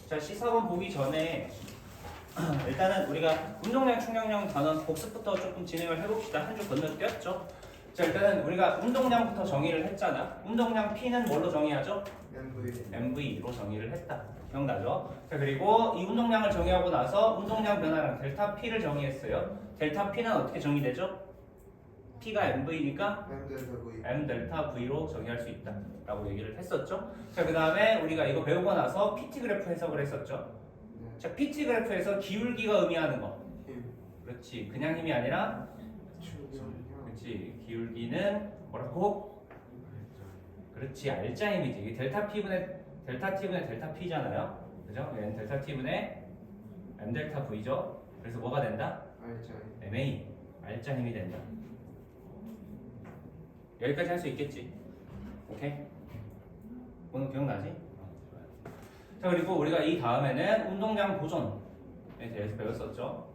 자, C4번 보기 전에 일단은 우리가 운동량, 충격량 단원 복습부터 조금 진행을 해봅시다. 한 주 건너뛰었죠? 자, 일단은 우리가 운동량부터 정의를 했잖아. 운동량 P는 뭘로 정의하죠? MV로 정의를 했다. 기억나죠? 자, 그리고 이 운동량을 정의하고 나서 운동량 변화량 델타 P를 정의했어요. 델타 P는 어떻게 정의되죠? P가 MV니까 M 델타 V로 정의할 수 있다 라고 얘기를 했었죠. 자, 그 다음에 우리가 이거 배우고 나서 PT 그래프 해석을 했었죠. 자, PT 그래프에서 기울기가 의미하는 거. 그렇지. 그냥 힘이 아니라 그렇지. 기울기는 뭐라고? 그렇지. 알짜 힘이지. 이게 델타 P분의 델타 T분의 델타 P잖아요. 그죠? 얘는 델타 T분의 M 델타 V죠. 그래서 뭐가 된다? MA. 알짜 힘이 된다. 여기까지 할 수 있겠지? 오케이? 오늘 기억나지? 자, 그리고 우리가 이 다음에는 운동량 보존에 대해서 배웠었죠.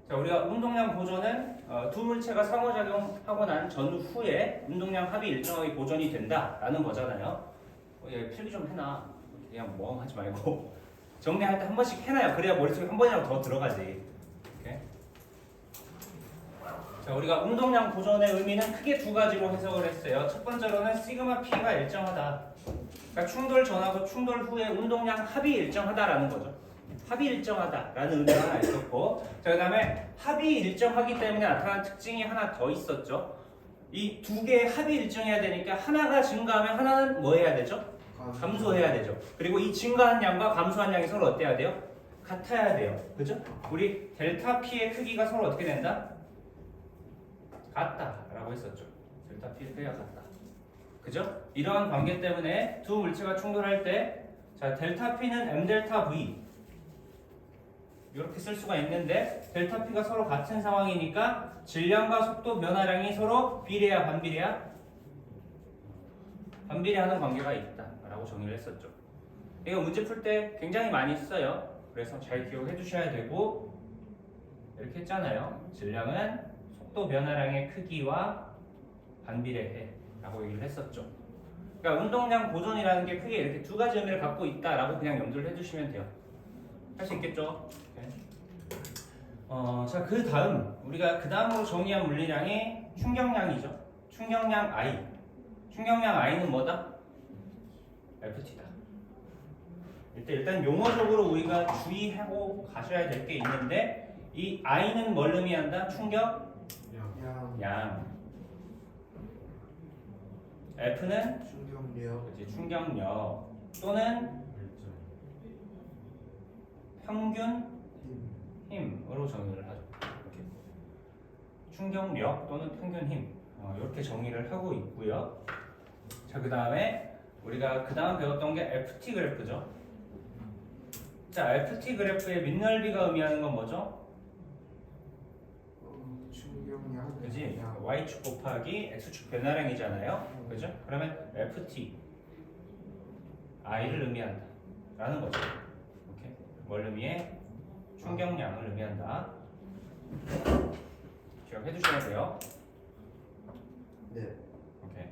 자, 우리가 운동량 보존은 두 물체가 상호작용하고 난 전후에 운동량 합이 일정하게 보존이 된다라는 거잖아요. 얘 필기 좀 해놔. 그냥 뭐 하지 말고 정리할 때 한 번씩 해놔요. 그래야 머릿속에 한 번이라도 더 들어가지. 오케이? 자, 우리가 운동량 보존의 의미는 크게 두 가지로 해석을 했어요. 첫 번째로는 시그마 P가 일정하다. 그러니까 충돌 전하고 충돌 후에 운동량 합이 일정하다라는 거죠. 합이 일정하다라는 의미가 하나 있었고, 자, 그 다음에 합이 일정하기 때문에 나타나는 특징이 하나 더 있었죠. 이 두 개의 합이 일정해야 되니까 하나가 증가하면 하나는 뭐 해야 되죠? 감소해야 되죠. 그리고 이 증가한 양과 감소한 양이 서로 어때야 돼요? 같아야 돼요. 그죠? 우리 델타 P의 크기가 서로 어떻게 된다? 같다라고 했었죠. 델타 P의 크기가 같다. 그죠? 이러한 관계 때문에 두 물체가 충돌할 때, 자, 델타 P는 M 델타 V 이렇게 쓸 수가 있는데, 델타 P가 서로 같은 상황이니까 질량과 속도 변화량이 서로 비례야 반비례야? 반비례하는 관계가 있다라고 정의를 했었죠. 이거 문제 풀 때 굉장히 많이 써요. 그래서 잘 기억해 두셔야 되고, 이렇게 했잖아요. 질량은 속도 변화량의 크기와 반비례해 라고 얘기를 했었죠. 그러니까 운동량 보존이라는 게 크게 이렇게 두 가지 의미를 갖고 있다라고 그냥 염두를 해주시면 돼요. 할 수 있겠죠? 네. 자, 그 다음 우리가 그 다음으로 정의한 물리량이 충격량이죠. 충격량 I. 충격량 I는 뭐다? FT다. 일단 용어적으로 우리가 주의하고 가셔야 될 게 있는데, 이 I는 뭘 의미한다? 충격? 양. F는 그렇지, 충격력 또는 평균 힘으로 정의를 하죠. 이렇게. 충격력 또는 평균 힘 이렇게 정의를 하고 있고요. 자, 그 다음에 우리가 그 다음 배웠던 게 FT 그래프죠. 자, FT 그래프의 밑넓이가 의미하는 건 뭐죠? 그지? y축 곱하기 x축 변화량이잖아요. 그죠? 그러면 ft i를 의미한다 라는 거죠. 오케이. 뭘 의미해? 충격량을 의미한다. 기억해 두셔야 돼요. 네. 오케이.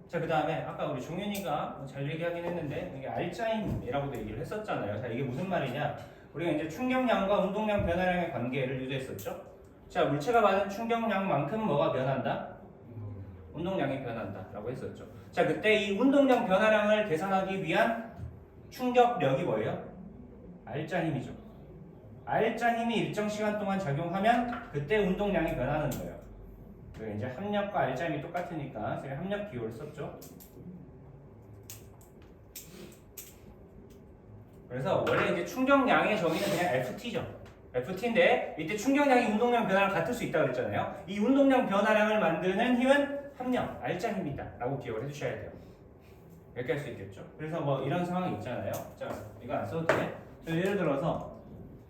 자, 그 다음에 아까 우리 종윤이가 잘 얘기하긴 했는데, 이게 알짜임이라고도 얘기를 했었잖아요. 자, 이게 무슨 말이냐? 우리가 이제 충격량과 운동량 변화량의 관계를 유도했었죠. 자, 물체가 받은 충격량만큼 뭐가 변한다? 운동량이 변한다 라고 했었죠. 자, 그때 이 운동량 변화량을 계산하기 위한 충격력이 뭐예요? 알짜 힘이죠. 알짜 힘이 일정 시간 동안 작용하면 그때 운동량이 변하는 거예요. 그리고 이제 합력과 알짜 힘이 똑같으니까 제가 합력 비율을 썼죠. 그래서 원래 이제 충격량의 정의는 그냥 FT죠. FT인데 이때 충격량이 운동량 변화랑 같을 수 있다고 그랬잖아요. 이 운동량 변화량을 만드는 힘은 합력, 알짜 힘이다 라고 기억을 해주셔야 돼요. 이렇게 할 수 있겠죠. 그래서 뭐 이런 상황이 있잖아요. 자, 이거 안 써도 돼. 자, 예를 들어서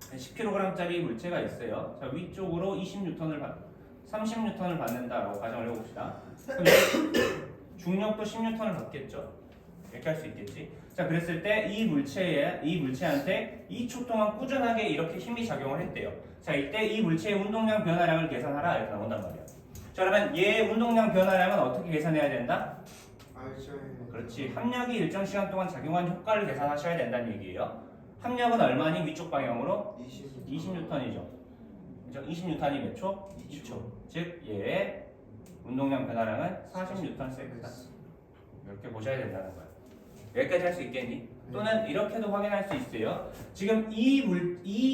10kg짜리 물체가 있어요. 자, 위쪽으로 30N을 받는다라고 가정을 해봅시다. 그럼 중력도 10N을 받겠죠. 이렇게 할 수 있겠지. 자, 그랬을 때 이 물체한테 2초 동안 꾸준하게 이렇게 힘이 작용을 했대요. 자, 이때 이 물체의 운동량 변화량을 계산하라 이렇게 나온단 말이야. 자, 그러면 얘의 운동량 변화량은 어떻게 계산해야 된다? 그렇지. 합력이 일정 시간 동안 작용한 효과를 계산하셔야 된다는 얘기예요. 합력은 얼마니? 위쪽 방향으로 20. 20N이죠. 그죠? 20N이 몇 초? 2초. 즉 얘의 운동량 변화량은 40N세다. 이렇게 보셔야 된다는 거예요. 여기까지 할 수 있겠니? 또는 이렇게도 확인할 수 있어요. 지금 이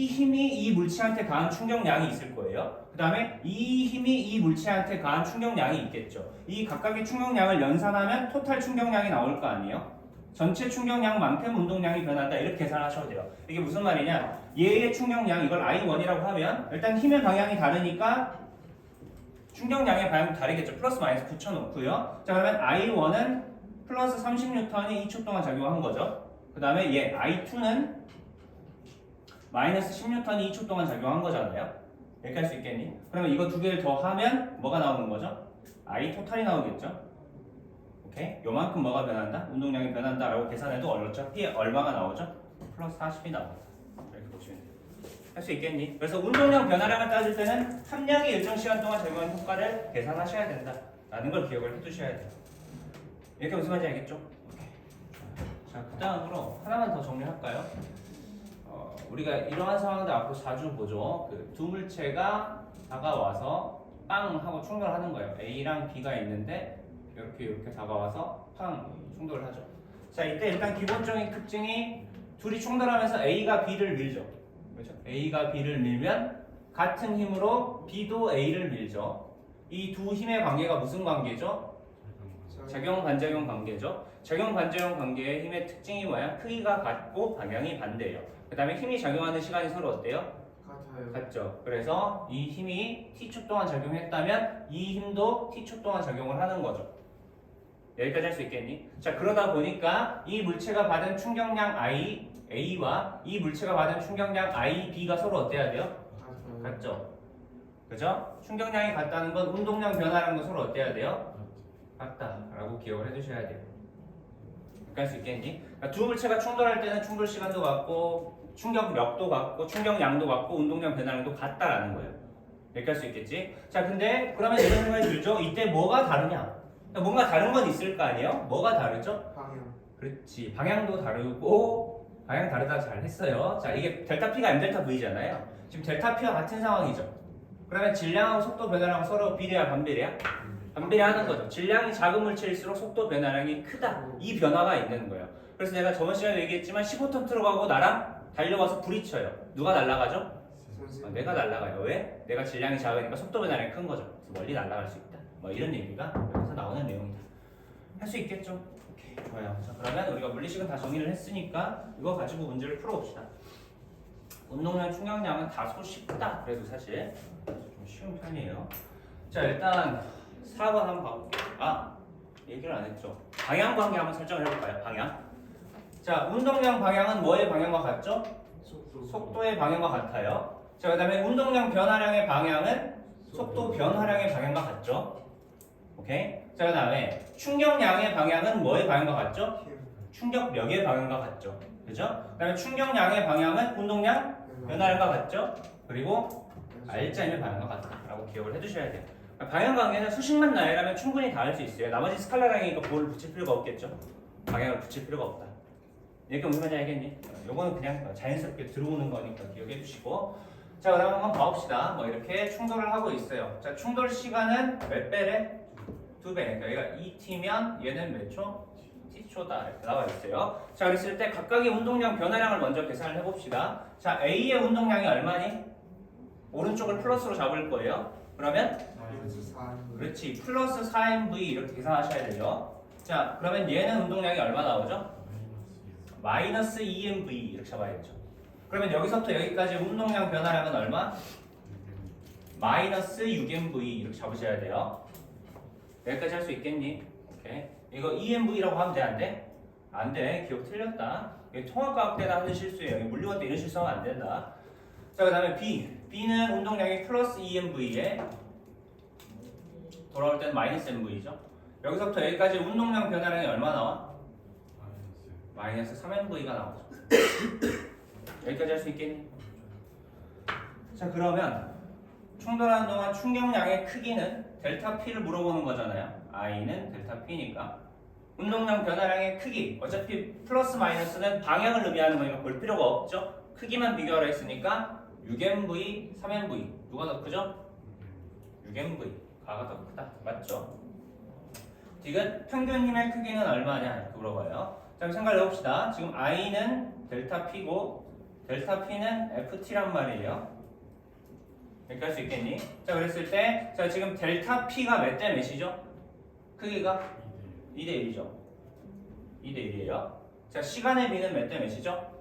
힘이 이 물체한테 가한 충격량이 있을 거예요. 그 다음에 이 힘이 이 물체한테 가한 충격량이 있겠죠. 이 각각의 충격량을 연산하면 토탈 충격량이 나올 거 아니에요? 전체 충격량만큼 운동량이 변한다. 이렇게 계산하셔도 돼요. 이게 무슨 말이냐? 얘의 충격량, 이걸 I1이라고 하면 일단 힘의 방향이 다르니까 충격량의 방향도 다르겠죠. 플러스 마이너스 붙여놓고요. 자, 그러면 I1은 플러스 30N이 2초 동안 작용한 거죠. 그 다음에 얘 I2는 마이너스 10N이 2초 동안 작용한 거잖아요. 이렇게 할 수 있겠니? 그러면 이거 두 개를 더하면 뭐가 나오는 거죠? I 토탈이 나오겠죠. 오케이? 요만큼 뭐가 변한다? 운동량이 변한다 라고 계산해도 어차피 얼마가 나오죠? 플러스 40이 나옵니다. 이렇게 보시면 돼요. 할 수 있겠니? 그래서 운동량 변화량을 따질 때는 함량이 일정 시간 동안 작용하는 효과를 계산하셔야 된다 라는 걸 기억을 해두셔야 돼요. 이렇게 무슨 말인지 알겠죠? 오케이. 자, 그 다음으로 하나만 더 정리할까요? 우리가 이러한 상황들 앞으로 자주 보죠. 그 두 물체가 다가와서 빵 하고 충돌하는 거예요. A랑 B가 있는데 이렇게 다가와서 팡 충돌을 하죠. 자, 이때 일단 기본적인 특징이 둘이 충돌하면서 A가 B를 밀죠. 그렇죠? A가 B를 밀면 같은 힘으로 B도 A를 밀죠. 이 두 힘의 관계가 무슨 관계죠? 작용 반작용 관계죠. 작용 반작용 관계의 힘의 특징이 뭐야? 크기가 같고 방향이 반대예요. 그 다음에 힘이 작용하는 시간이 서로 어때요? 같아요. 같죠. 그래서 이 힘이 t초 동안 작용했다면 이 힘도 t초 동안 작용을 하는 거죠. 여기까지 할 수 있겠니? 자, 그러다 보니까 이 물체가 받은 충격량 A와 이 물체가 받은 충격량 B가 서로 어때야 돼요? 같아요. 같죠. 그죠? 충격량이 같다는 건 운동량 변화라는 건 서로 어때야 돼요? 같다라고 기억을 해두셔야 돼요. 이렇게 할 수 있겠니? 그러니까 두 물체가 충돌할 때는 충돌 시간도 같고 충격력도 같고 충격량도 같고 운동량 변화량도 같다라는 거예요. 이렇게 할 수 있겠지? 자, 근데 그러면 이런 생각이 들죠? 이때 뭐가 다르냐? 그러니까 뭔가 다른 건 있을 거 아니에요? 뭐가 다르죠? 방향. 그렇지. 방향도 다르고 방향 다르다 잘 했어요. 자, 이게 델타 P가 M 델타 V잖아요. 지금 델타 P와 같은 상황이죠. 그러면 질량하고 속도 변화량은 서로 비례야 반비례야? 반비례하는 거죠. 질량이 작은 물체일수록 속도 변화량이 크다. 이 변화가 있는 거예요. 그래서 내가 저번 시간에 얘기했지만 15톤 트럭하고 나랑 달려와서 부딪혀요. 누가 날아가죠? 선생님. 내가 날아가요. 왜? 내가 질량이 작으니까 속도 변화량이 큰 거죠. 그래서 멀리 날아갈 수 있다. 뭐 이런 얘기가 여기서 나오는 내용이다. 할 수 있겠죠? 오케이, 좋아요. 자, 그러면 우리가 물리식은 다 정의를 했으니까 이거 가지고 문제를 풀어봅시다. 운동량 충격량은 다소 쉽다. 그래도 사실 좀 쉬운 편이에요. 자, 일단 4번 한번 봐볼게요. 얘기를 안 했죠. 방향 관계 한번 설정을 해볼까요? 방향. 자, 운동량 방향은 뭐의 방향과 같죠? 속도의 방향과 같아요. 자, 그 다음에 운동량 변화량의 방향은 속도 변화량의 방향과 같죠? 오케이? 자, 그 다음에 충격량의 방향은 뭐의 방향과 같죠? 충격력의 방향과 같죠? 그죠? 그 다음에 충격량의 방향은 운동량 변화량과 같죠? 그리고 R자임의 방향과 같다라고 기억을 해두셔야 돼요. 방향 관계는 수식만 나열하면 충분히 다 할 수 있어요. 나머지 스칼라량이니까 볼을 붙일 필요가 없겠죠? 방향을 붙일 필요가 없다. 이렇게 무슨 말인지 알겠니? 요거는 그냥 자연스럽게 들어오는 거니까 기억해 주시고. 자, 그 다음 한번 봐봅시다. 뭐 이렇게 충돌을 하고 있어요. 자, 충돌 시간은 몇 배래? 2배. 그러니까 얘가 2t면 얘는 몇 초? t초다. 이렇게 나와 있어요. 자, 그랬을 때 각각의 운동량 변화량을 먼저 계산을 해봅시다. 자, A의 운동량이 얼마니? 오른쪽을 플러스로 잡을 거예요. 그러면 그렇지. 플러스 4mv 이렇게 계산하셔야 돼요. 자, 그러면 얘는 운동량이 얼마 나오죠? 마이너스 2mv 이렇게 잡아야겠죠. 그러면 여기서부터 여기까지 운동량 변화량은 얼마? 마이너스 6mv 이렇게 잡으셔야 돼요. 여기까지 할 수 있겠니? 오케이. 이거 2mv라고 하면 돼? 안 돼? 안 돼. 기억 틀렸다. 이게 통합과학 때나 하는 실수예요. 이게 물리화 때 이런 실수하면 안 된다. 자, 그 다음에 B. B는 운동량이 플러스 2mv에 돌아올 때는 마이너스 mv죠. 여기서부터 여기까지 운동량 변화량이 얼마 나와? 마이너스 3mv가 나오죠. 여기까지 할 수 있겠니? 자, 그러면 충돌하는 동안 충격량의 크기는 델타 P를 물어보는 거잖아요. I는 델타 P니까 운동량 변화량의 크기. 어차피 플러스 마이너스는 방향을 의미하는 거니까 볼 필요가 없죠. 크기만 비교하라 했으니까 6nv, 3nv 누가 더 크죠? 6nv 가가 더 크다. 맞죠? 디귿 평균 힘의 크기는 얼마냐 이렇게 물어봐요. 자, 생각을 해봅시다. 지금 I는 델타 P고 델타 P는 FT란 말이에요. 이렇게 할 수 있겠니? 자, 그랬을 때 자, 지금 델타 P가 몇 대 몇이죠? 크기가 2대 1이죠. 2대 1이에요. 자, 시간의 B는 몇 대 몇이죠?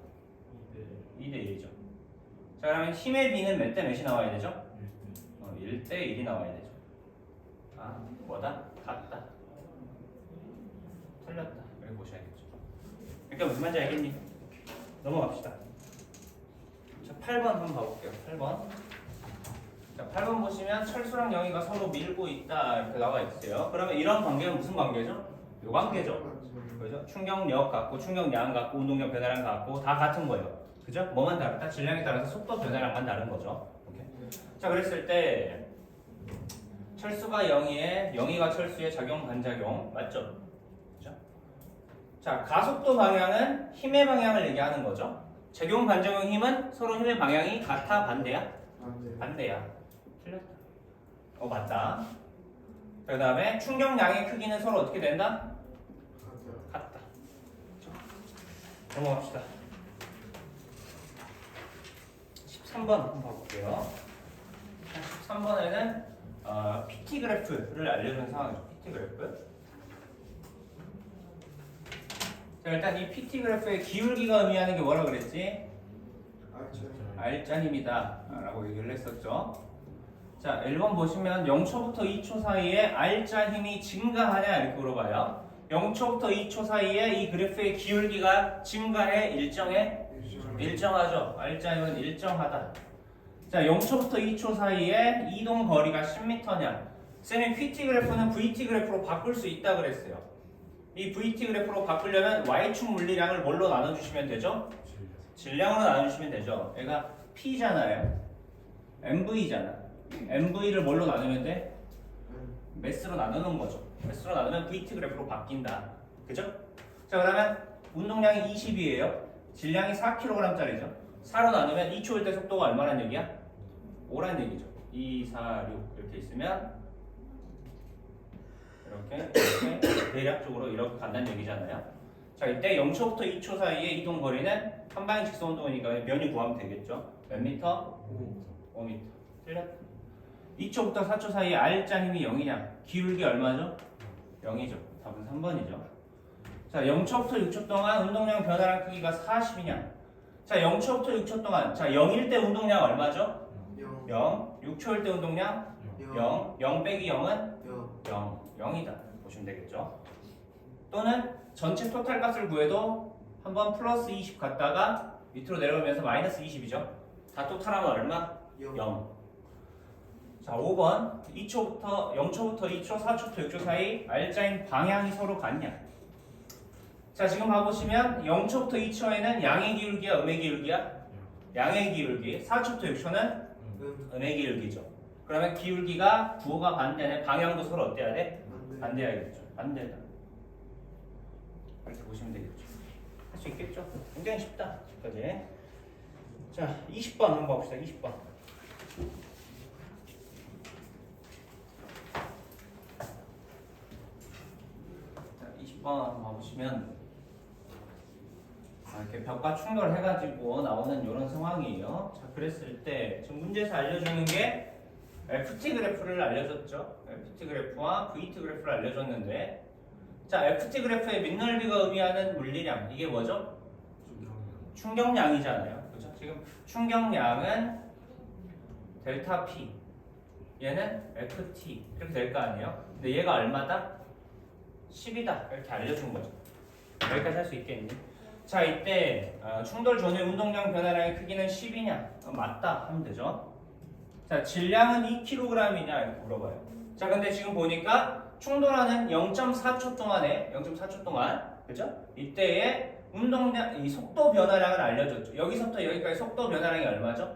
2대 1이죠. 자, 그러면 힘의 B는 몇 대 몇이 나와야 되죠? 1대 1이 나와야 되죠. 아, 뭐다? 같다. 틀렸다. 이렇게 보셔야겠죠. 그러니까 무슨 말인지 알겠니? 넘어갑시다. 자, 8번 한번 봐볼게요. 8번. 자, 8번 보시면 철수랑 영희가 서로 밀고 있다 이렇게 나와 있어요. 그러면 이런 관계는 무슨 관계죠? 요 관계죠. 그죠? 충격력 같고 충격량 같고 운동량 변화량 같고 다 같은 거예요. 그죠? 뭐만 다르다? 질량에 따라서 속도 변화량만 다른 거죠. 오케이. 자, 그랬을 때 철수가 영희에 영희가 철수의 작용 반작용 맞죠? 그죠? 자, 가속도 방향은 힘의 방향을 얘기하는 거죠. 작용 반작용 힘은 서로 힘의 방향이 같아 반대야? 반대야. 틀렸다. 맞다. 그 다음에 충격량의 크기는 서로 어떻게 된다? 같다. 넘어갑시다. 13번 한번 봐볼게요. 13번에는 PT 그래프를 알려주는 상황이죠. PT 그래프. 자, 일단 이 PT 그래프의 기울기가 의미하는 게 뭐라 그랬지? R자힘이다 라고 얘기를 했었죠. 자, 1번 보시면 0초부터 2초 사이에 R자 힘이 증가하냐 이렇게 물어봐요. 0초부터 2초 사이에 이 그래프의 기울기가 증가해 일정해? 일정하죠. R자 힘은 일정하다. 자, 0초부터 2초 사이에 이동 거리가 10m냐. 쌤이 PT 그래프는 VT 그래프로 바꿀 수 있다 그랬어요. 이 VT 그래프로 바꾸려면 Y축 물리량을 뭘로 나눠주시면 되죠? 질량으로 나눠주시면 되죠. 얘가 P잖아요. MV잖아. MV를 뭘로 나누면 돼? 매스로 나누는 거죠. 매스로 나누면 VT 그래프로 바뀐다. 그죠? 자, 그러면 운동량이 20이에요. 질량이 4kg짜리죠. 4로 나누면 2초일 때 속도가 얼마란 얘기야? 5란 얘기죠. 2, 4, 6 이렇게 있으면 이렇게 대략적으로 이렇게 간다는 얘기잖아요. 자, 이때 0초부터 2초 사이의 이동 거리는 한 방향 직선 운동이니까 면이 구하면 되겠죠. 몇 미터? 5m. 틀렸다. 2초부터 4초 사이에 R자 힘이 0이냐? 기울기 얼마죠? 0이죠. 답은 3번이죠. 자, 0초부터 6초 동안 운동량 변화량 크기가 40이냐? 자, 0초부터 6초 동안 자, 0일 때 운동량 얼마죠? 0. 6초일 때 운동량 0. 0 빼기 0은 0. 0이다. 보시면 되겠죠. 또는 전체 토탈 값을 구해도 한번 플러스 20 갔다가 밑으로 내려오면서 마이너스 20이죠. 다 토탈하면 얼마? 0. 자, 5번 0초부터 2초, 4초부터 6초 사이 R자인 방향이 서로 같냐? 자, 지금 봐보시면 0초부터 2초에는 양의 기울기야, 음의 기울기야? 양의 기울기. 4초부터 6초는 음의 기울기죠. 그러면 기울기가 부호가 반대네. 방향도 서로 어때야 돼? 반대야겠죠. 반대다. 이렇게 보시면 되겠죠. 할 수 있겠죠? 굉장히 쉽다. 여기까지. 자, 20번 한번 봅시다. 20번. 자, 20번 한번 봐보시면 이렇게 벽과 충돌해가지고 나오는 이런 상황이에요. 자, 그랬을 때 지금 문제에서 알려주는 게 FT 그래프를 알려줬죠. FT 그래프와 VT 그래프를 알려줬는데, 자, FT 그래프의 밑넓이가 의미하는 물리량 이게 뭐죠? 충격량이잖아요. 그렇죠? 지금 충격량은 델타 P, 얘는 FT 이렇게 될 거 아니에요? 근데 얘가 얼마다? 10이다 이렇게 알려준 거죠. 여기까지 할 수 있겠니? 자, 이때 충돌 전후의 운동량 변화량의 크기는 10이냐? 맞다 하면 되죠. 자, 질량은 2kg이냐 이렇게 물어봐요. 자, 근데 지금 보니까 충돌하는 0.4초 동안에 0.4초 동안 그죠? 이때의 운동량 이 속도 변화량을 알려줬죠. 여기서부터 여기까지 속도 변화량이 얼마죠?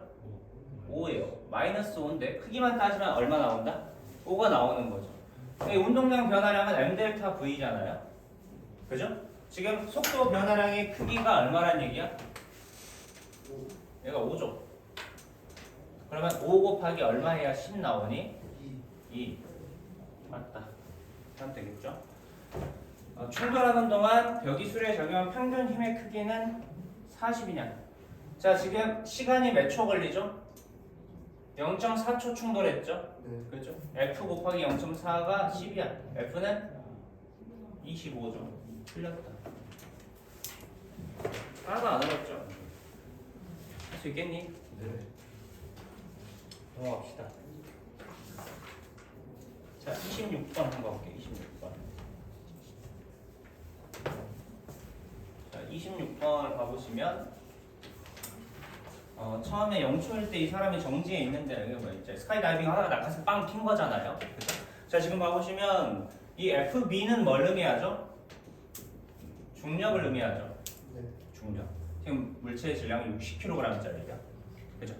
5예요. 마이너스 5인데 크기만 따지면 얼마 나온다? 5가 나오는 거죠. 이 운동량 변화량은 m 델타 v잖아요. 그죠? 지금 속도 변화량의 크기가 얼마란 얘기야? 얘가 5죠. 그러면 5 곱하기 얼마 해야 10 나오니? 2. 맞다. 하면 되겠죠? 충돌하는 동안 벽이술에 적용한 평균 힘의 크기는 40이냐? 자, 지금 시간이 몇 초 걸리죠? 0.4초 충돌했죠? 네. 그죠? F 곱하기 0.4가 10이야. F는 25죠. 틀렸다. 하나도 안 어렵죠? 할 수 있겠니? 네. 넘어갑시다. 자, 26번 한번 볼게요. 26번. 자, 26번을 봐보시면 처음에 0초일 때 이 사람이 정지에 있는데 여기 뭐 이제 스카이다이빙 하다가 낙하산 빵 튄 거잖아요. 그죠? 자, 지금 봐보시면 이 FB는 뭘 의미하죠? 중력을 의미하죠. 네. 중력. 지금 물체의 질량은 60kg짜리야. 그죠?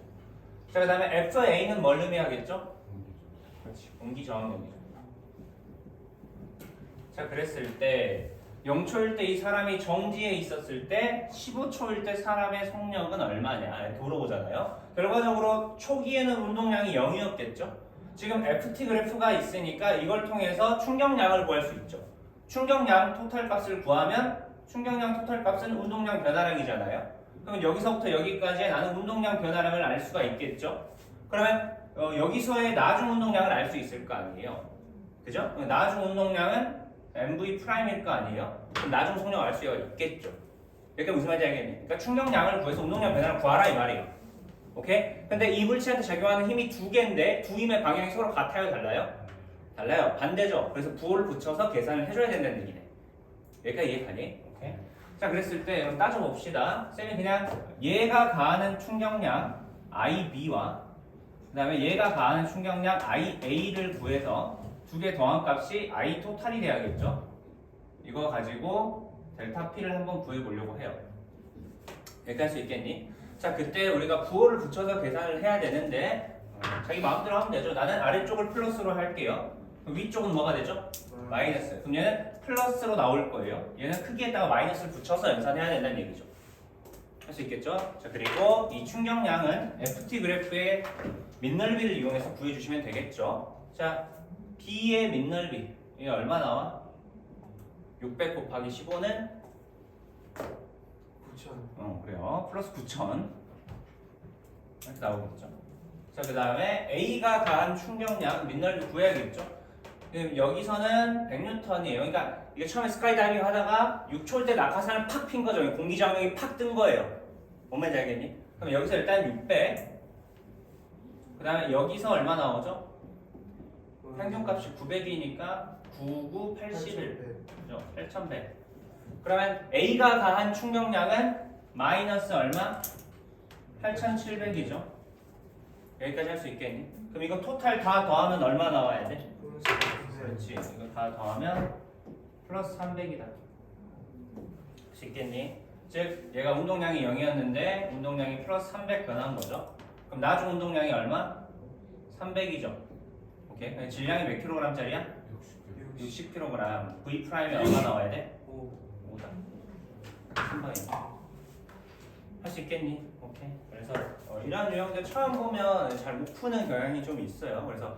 자, 그 다음에 FA는 뭘 의미하겠죠? 그렇지. 공기 저항력이죠. 자, 그랬을 때 0초일 때 이 사람이 정지에 있었을 때 15초일 때 사람의 속력은 얼마냐 물어보잖아요. 결과적으로 초기에는 운동량이 0이었겠죠. 지금 FT 그래프가 있으니까 이걸 통해서 충격량을 구할 수 있죠. 충격량 토탈 값을 구하면 충격량 토탈 값은 운동량 변화량이잖아요. 그러면 여기서부터 여기까지의 나는 운동량 변화량을 알 수가 있겠죠. 그러면 여기서의 나중 운동량을 알 수 있을 거 아니에요. 그죠? 나중 운동량은 MV 프라임일 거 아니에요? 그럼 나중 속력 알 수가 있겠죠. 그러니까 무슨 말인지 알겠니? 그러니까 충격량을 구해서 운동량 변화를 구하라 이 말이에요. 오케이? 근데 이 물체한테 작용하는 힘이 두 개인데 두 힘의 방향이 서로 같아요? 달라요? 달라요. 반대죠. 그래서 부호를 붙여서 계산을 해줘야 된다는 얘기네. 여기까지 이해가니? 오케이? 자, 그랬을 때 여러분 따져봅시다. 쌤이 그냥 얘가 가하는 충격량 IB와 그 다음에 얘가 가하는 충격량 IA를 구해서 두 개 더한 값이 I 토탈이 돼야겠죠? 이거 가지고 델타 P를 한번 구해보려고 해요. 여기까지 할 수 있겠니? 자, 그때 우리가 부호를 붙여서 계산을 해야 되는데 자기 마음대로 하면 되죠. 나는 아래쪽을 플러스로 할게요. 그럼 위쪽은 뭐가 되죠? 마이너스. 그럼 얘는 플러스로 나올 거예요. 얘는 크기에다가 마이너스를 붙여서 연산해야 된다는 얘기죠. 할 수 있겠죠? 자, 그리고 이 충격량은 FT 그래프의 밑넓이를 이용해서 구해주시면 되겠죠. 자, B의 밑넓이 이게 얼마 나와? 600 곱하기 15는 9,000. 그래요. 플러스 9,000 이렇게 나오겠죠. 자, 그 다음에 A가 가한 충격량 밑넓이 구해야겠죠. 그럼 여기서는 100N이에요. 그러니까 이게 처음에 스카이다이빙 하다가 6초일 때 낙하산을 팍 핀 거죠. 공기 저항력이 팍 뜬 거예요. 뭔 말인지 알겠니? 그럼 여기서 일단 600. 그 다음에 여기서 얼마 나오죠? 평균값이 900이니까 99, 81. 그죠? 8100. 그러면 A가 가한 충격량은 마이너스 얼마? 8700이죠. 여기까지 할 수 있겠니? 그럼 이거 토탈 다 더하면 얼마 나와야 돼? 그렇지. 이거 다 더하면 플러스 300이다. 할 수 있겠니? 즉 얘가 운동량이 0이었는데 운동량이 플러스 300 변한 거죠. 그럼 나중 운동량이 얼마? 300이죠. 오케이. 질량이 몇 킬로그램짜리야? 60kg. V 프라임이 얼마 나와야 돼? 5다. 한 방에. 할 수 있겠니? 오케이. 그래서 이런 유형들 처음 보면 잘 못 푸는 경향이 좀 있어요. 그래서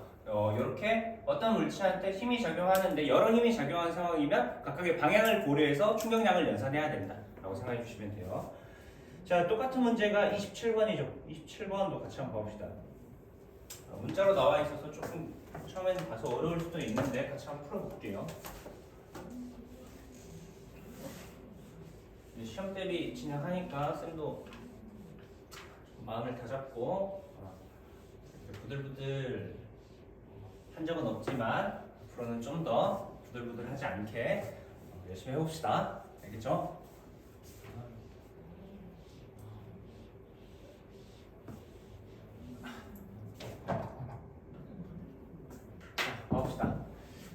이렇게 어떤 물체한테 힘이 작용하는데 여러 힘이 작용하는 상황이면 각각의 방향을 고려해서 충격량을 연산해야 된다라고 생각해 주시면 돼요. 자, 똑같은 문제가 27번이죠. 27번도 같이 한번 봐봅시다. 문자로 나와 있어서 조금 처음에는 봐서 어려울 수도 있는데 같이 한번 풀어볼게요. 시험 대비 진행하니까 쌤도 마음을 다잡고 부들부들 한 적은 없지만 앞으로는 좀 더 부들부들하지 않게 열심히 해봅시다. 알겠죠?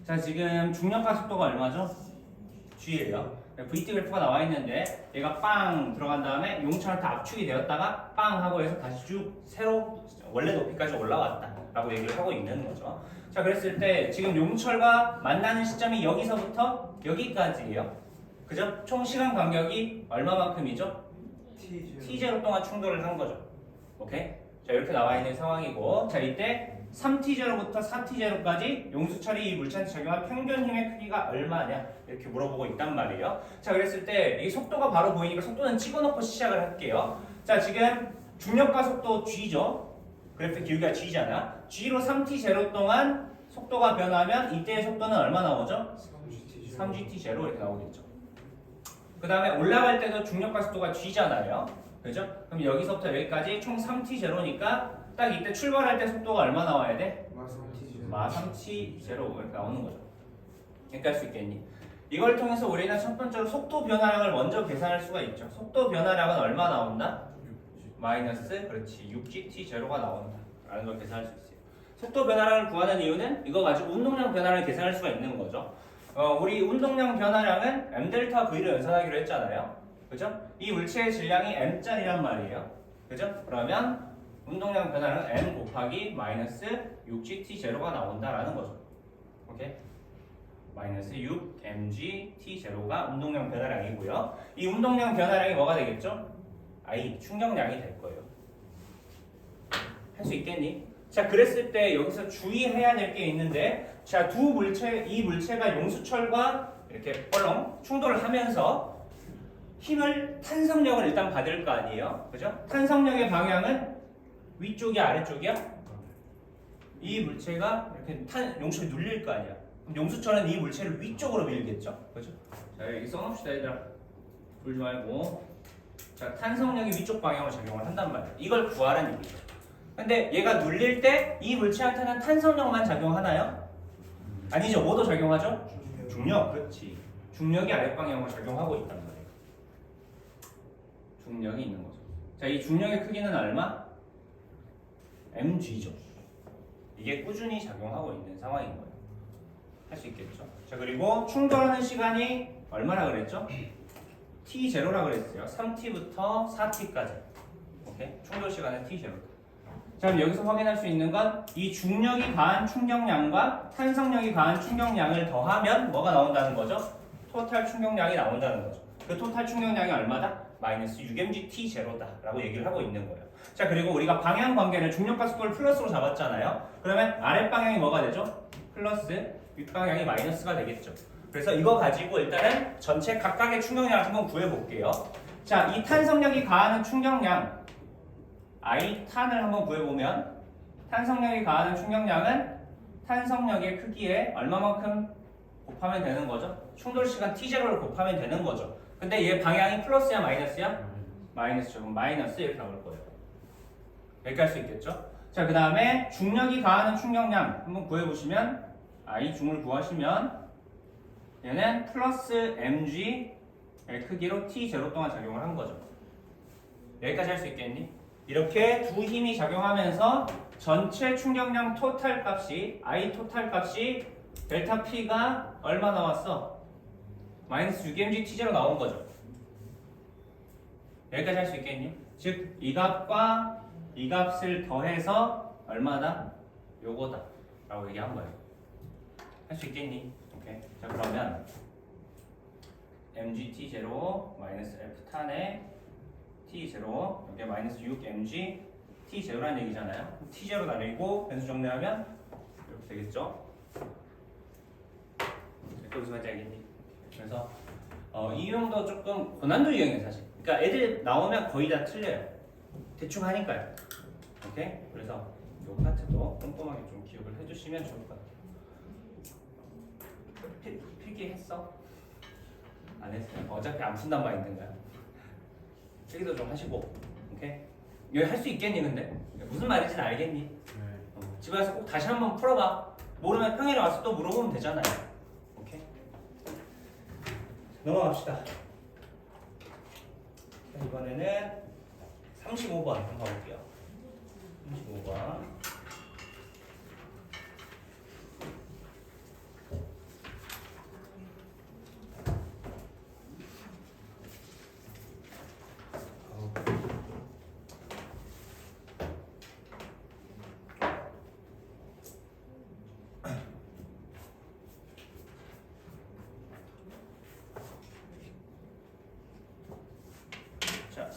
자, 지금 중력과 속도가 얼마죠? G예요. VT 그래프가 나와 있는데 얘가 빵 들어간 다음에 용처한테 압축이 되었다가 빵 하고 해서 다시 쭉 새로 원래 높이까지 올라왔다 라고 얘기를 하고 있는 거죠. 자, 그랬을 때 지금 용철과 만나는 시점이 여기서부터 여기까지예요. 그죠? 총 시간 간격이 얼마만큼이죠? T0 t0 동안 충돌을 한 거죠. 오케이? 자, 이렇게 나와 있는 상황이고, 자, 이때 3t0부터 4t0까지 용수철이 이 물체한테 적용한 평균 힘의 크기가 얼마냐? 이렇게 물어보고 있단 말이에요. 자, 그랬을 때 이 속도가 바로 보이니까 속도는 찍어놓고 시작을 할게요. 자, 지금 중력과 속도 g죠. 그래프 기울기가 g잖아. g로 3t0 동안 속도가 변하면 이때의 속도는 얼마 나오죠? 3gt0 이렇게 나오겠죠. 그 다음에 올라갈 때도 중력과 속도가 g잖아요. 그죠? 그럼 여기서부터 여기까지 총 3t0니까 딱 이때 출발할 때 속도가 얼마 나와야 돼? 마 3t0 이렇게 나오는 거죠. 이렇게 할 수 있겠니? 이걸 통해서 우리는 첫 번째로 속도 변화량을 먼저 계산할 수가 있죠. 속도 변화량은 얼마 나온다? 마이너스 그렇지 6gt0가 나온다 라는 걸 계산할 수 있어요. 속도 변화량을 구하는 이유는 이거 가지고 운동량 변화를 계산할 수가 있는 거죠. 우리 운동량 변화량은 m 델타 v를 연산하기로 했잖아요. 그죠? 이 물체의 질량이 m짜리란 말이에요. 그죠? 그러면 운동량 변화량은 m 곱하기 마이너스 6gt0가 나온다라는 거죠. 오케이? 마이너스 6mg/t0가 운동량 변화량이고요. 이 운동량 변화량이 뭐가 되겠죠? I, 충격량이 될 거예요. 할 수 있겠니? 자, 그랬을 때 여기서 주의해야 될 게 있는데, 자, 이 물체가 용수철과 이렇게 뻘렁 충돌을 하면서 힘을, 탄성력을 일단 받을 거 아니에요? 그죠? 탄성력의 방향은 위쪽이야, 아래쪽이야? 이 물체가 이렇게 용수철이 눌릴 거 아니야? 그럼 용수철은 이 물체를 위쪽으로 밀겠죠? 그죠? 자, 여기 써놓읍시다, 얘들아. 울지 말고. 자, 탄성력이 위쪽 방향으로 작용을 한단 말이에요. 이걸 구하라는 얘기죠. 근데 얘가 눌릴 때 이 물체한테는 탄성력만 작용하나요? 아니죠. 뭐도 작용하죠? 중력, 그렇지. 중력이 아랫방향으로 작용하고 있단 말이에요. 중력이 있는 거죠. 자, 이 중력의 크기는 얼마? mg죠. 이게 꾸준히 작용하고 있는 상황인 거예요. 할 수 있겠죠. 자, 그리고 충돌하는 시간이 얼마나 그랬죠? t0라 그랬어요. 3t부터 4t까지. 오케이? 충돌 시간은 t0. 자, 그럼 여기서 확인할 수 있는 건 이 중력이 가한 충격량과 탄성력이 가한 충격량을 더하면 뭐가 나온다는 거죠? 토탈 충격량이 나온다는 거죠. 그 토탈 충격량이 얼마다? 마이너스 6mg t0다 라고 얘기를 하고 있는 거예요. 자, 그리고 우리가 방향 관계를 중력과 속도를 플러스로 잡았잖아요. 그러면 아랫방향이 뭐가 되죠? 플러스, 윗방향이 마이너스가 되겠죠. 그래서 이거 가지고 일단은 전체 각각의 충격량을 한번 구해볼게요. 자, 이 탄성력이 가하는 충격량 I 탄을 한번 구해보면 탄성력이 가하는 충격량은 탄성력의 크기에 얼마만큼 곱하면 되는 거죠? 충돌 시간 t0를 곱하면 되는 거죠. 근데 얘 방향이 플러스야 마이너스야? 마이너스죠. 그럼 마이너스 이렇게 나올 거예요. 이렇게 할 수 있겠죠? 자, 그 다음에 중력이 가하는 충격량 한번 구해보시면 I 중을 구하시면 얘는 플러스 mg의 크기로 t0 동안 작용을 한 거죠. 여기까지 할 수 있겠니? 이렇게 두 힘이 작용하면서 전체 충격량 토탈 값이 I 토탈 값이 델타 P가 얼마 나왔어? 마이너스 6mg t0 나온 거죠. 여기까지 할 수 있겠니? 즉 이 값과 이 값을 더해서 얼마다? 요거다 라고 얘기한 거예요. 할 수 있겠니? 오케이. 자, 그러면 mg t0 마이너스 f 탄에 t0 여기 마이너스 6mg t0라는 얘기잖아요. t0 나누고 변수 정리하면 이렇게 되겠죠. 이렇게 무슨 말인지 알겠니? 그래서 이 유형도 조금 고난도 유형이에요 사실. 그러니까 애들 나오면 거의 다 틀려요. 대충 하니까요. 오케이? 그래서 이 파트도 꼼꼼하게 좀 기억을 해주시면 좋을 것 같아요. 필기했어? 안 했어요? 어차피 안 푼단 마인드인가요? 필기도 좀 하시고, 오케이? 이거 할 수 있겠니 근데? 무슨 말인지는 알겠니? 집에 가서 꼭 다시 한번 풀어봐. 모르면 평일에 와서 또 물어보면 되잖아요. 오케이? 넘어갑시다. 이번에는 35번 한번 가볼게요. 35번.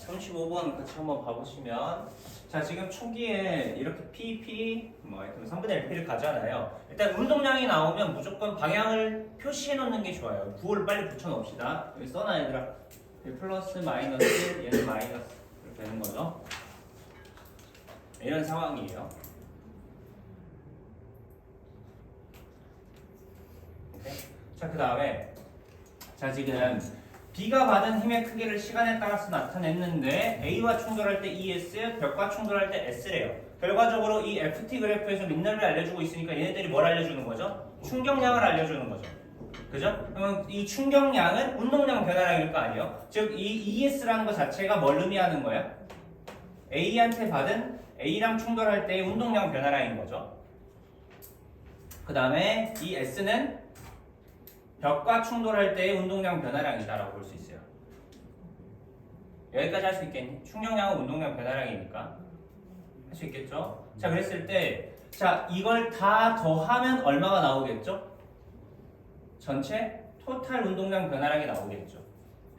35번 같이 한번 봐보시면 자 지금 초기에 이렇게 PP 뭐 하여튼 3분의 1P를 가잖아요. 일단 운동량이 나오면 무조건 방향을 표시해 놓는 게 좋아요. 구호를 빨리 붙여 놓읍시다. 여기 써놔 얘들아. 플러스 마이너스 얘는 마이너스 이렇게 되는 거죠. 이런 상황이에요. 오케이. 자 그 다음에 자 지금 B가 받은 힘의 크기를 시간에 따라서 나타냈는데 A와 충돌할 때 ES, 벽과 충돌할 때 S래요. 결과적으로 이 FT 그래프에서 민널을 알려주고 있으니까 얘네들이 뭘 알려주는 거죠? 충격량을 알려주는 거죠. 그죠? 그러면 이 충격량은 운동량 변화량일 거 아니에요? 즉 이 ES라는 것 자체가 뭘 의미하는 거야? A한테 받은 A랑 충돌할 때의 운동량 변화량인 거죠. 그 다음에 이 S는 벽과 충돌할 때의 운동량 변화량이다라고 볼 수 있어요. 여기까지 할 수 있겠니? 충격량은 운동량 변화량이니까 할 수 있겠죠? 자 그랬을 때 자 이걸 다 더하면 얼마가 나오겠죠? 전체 토탈 운동량 변화량이 나오겠죠.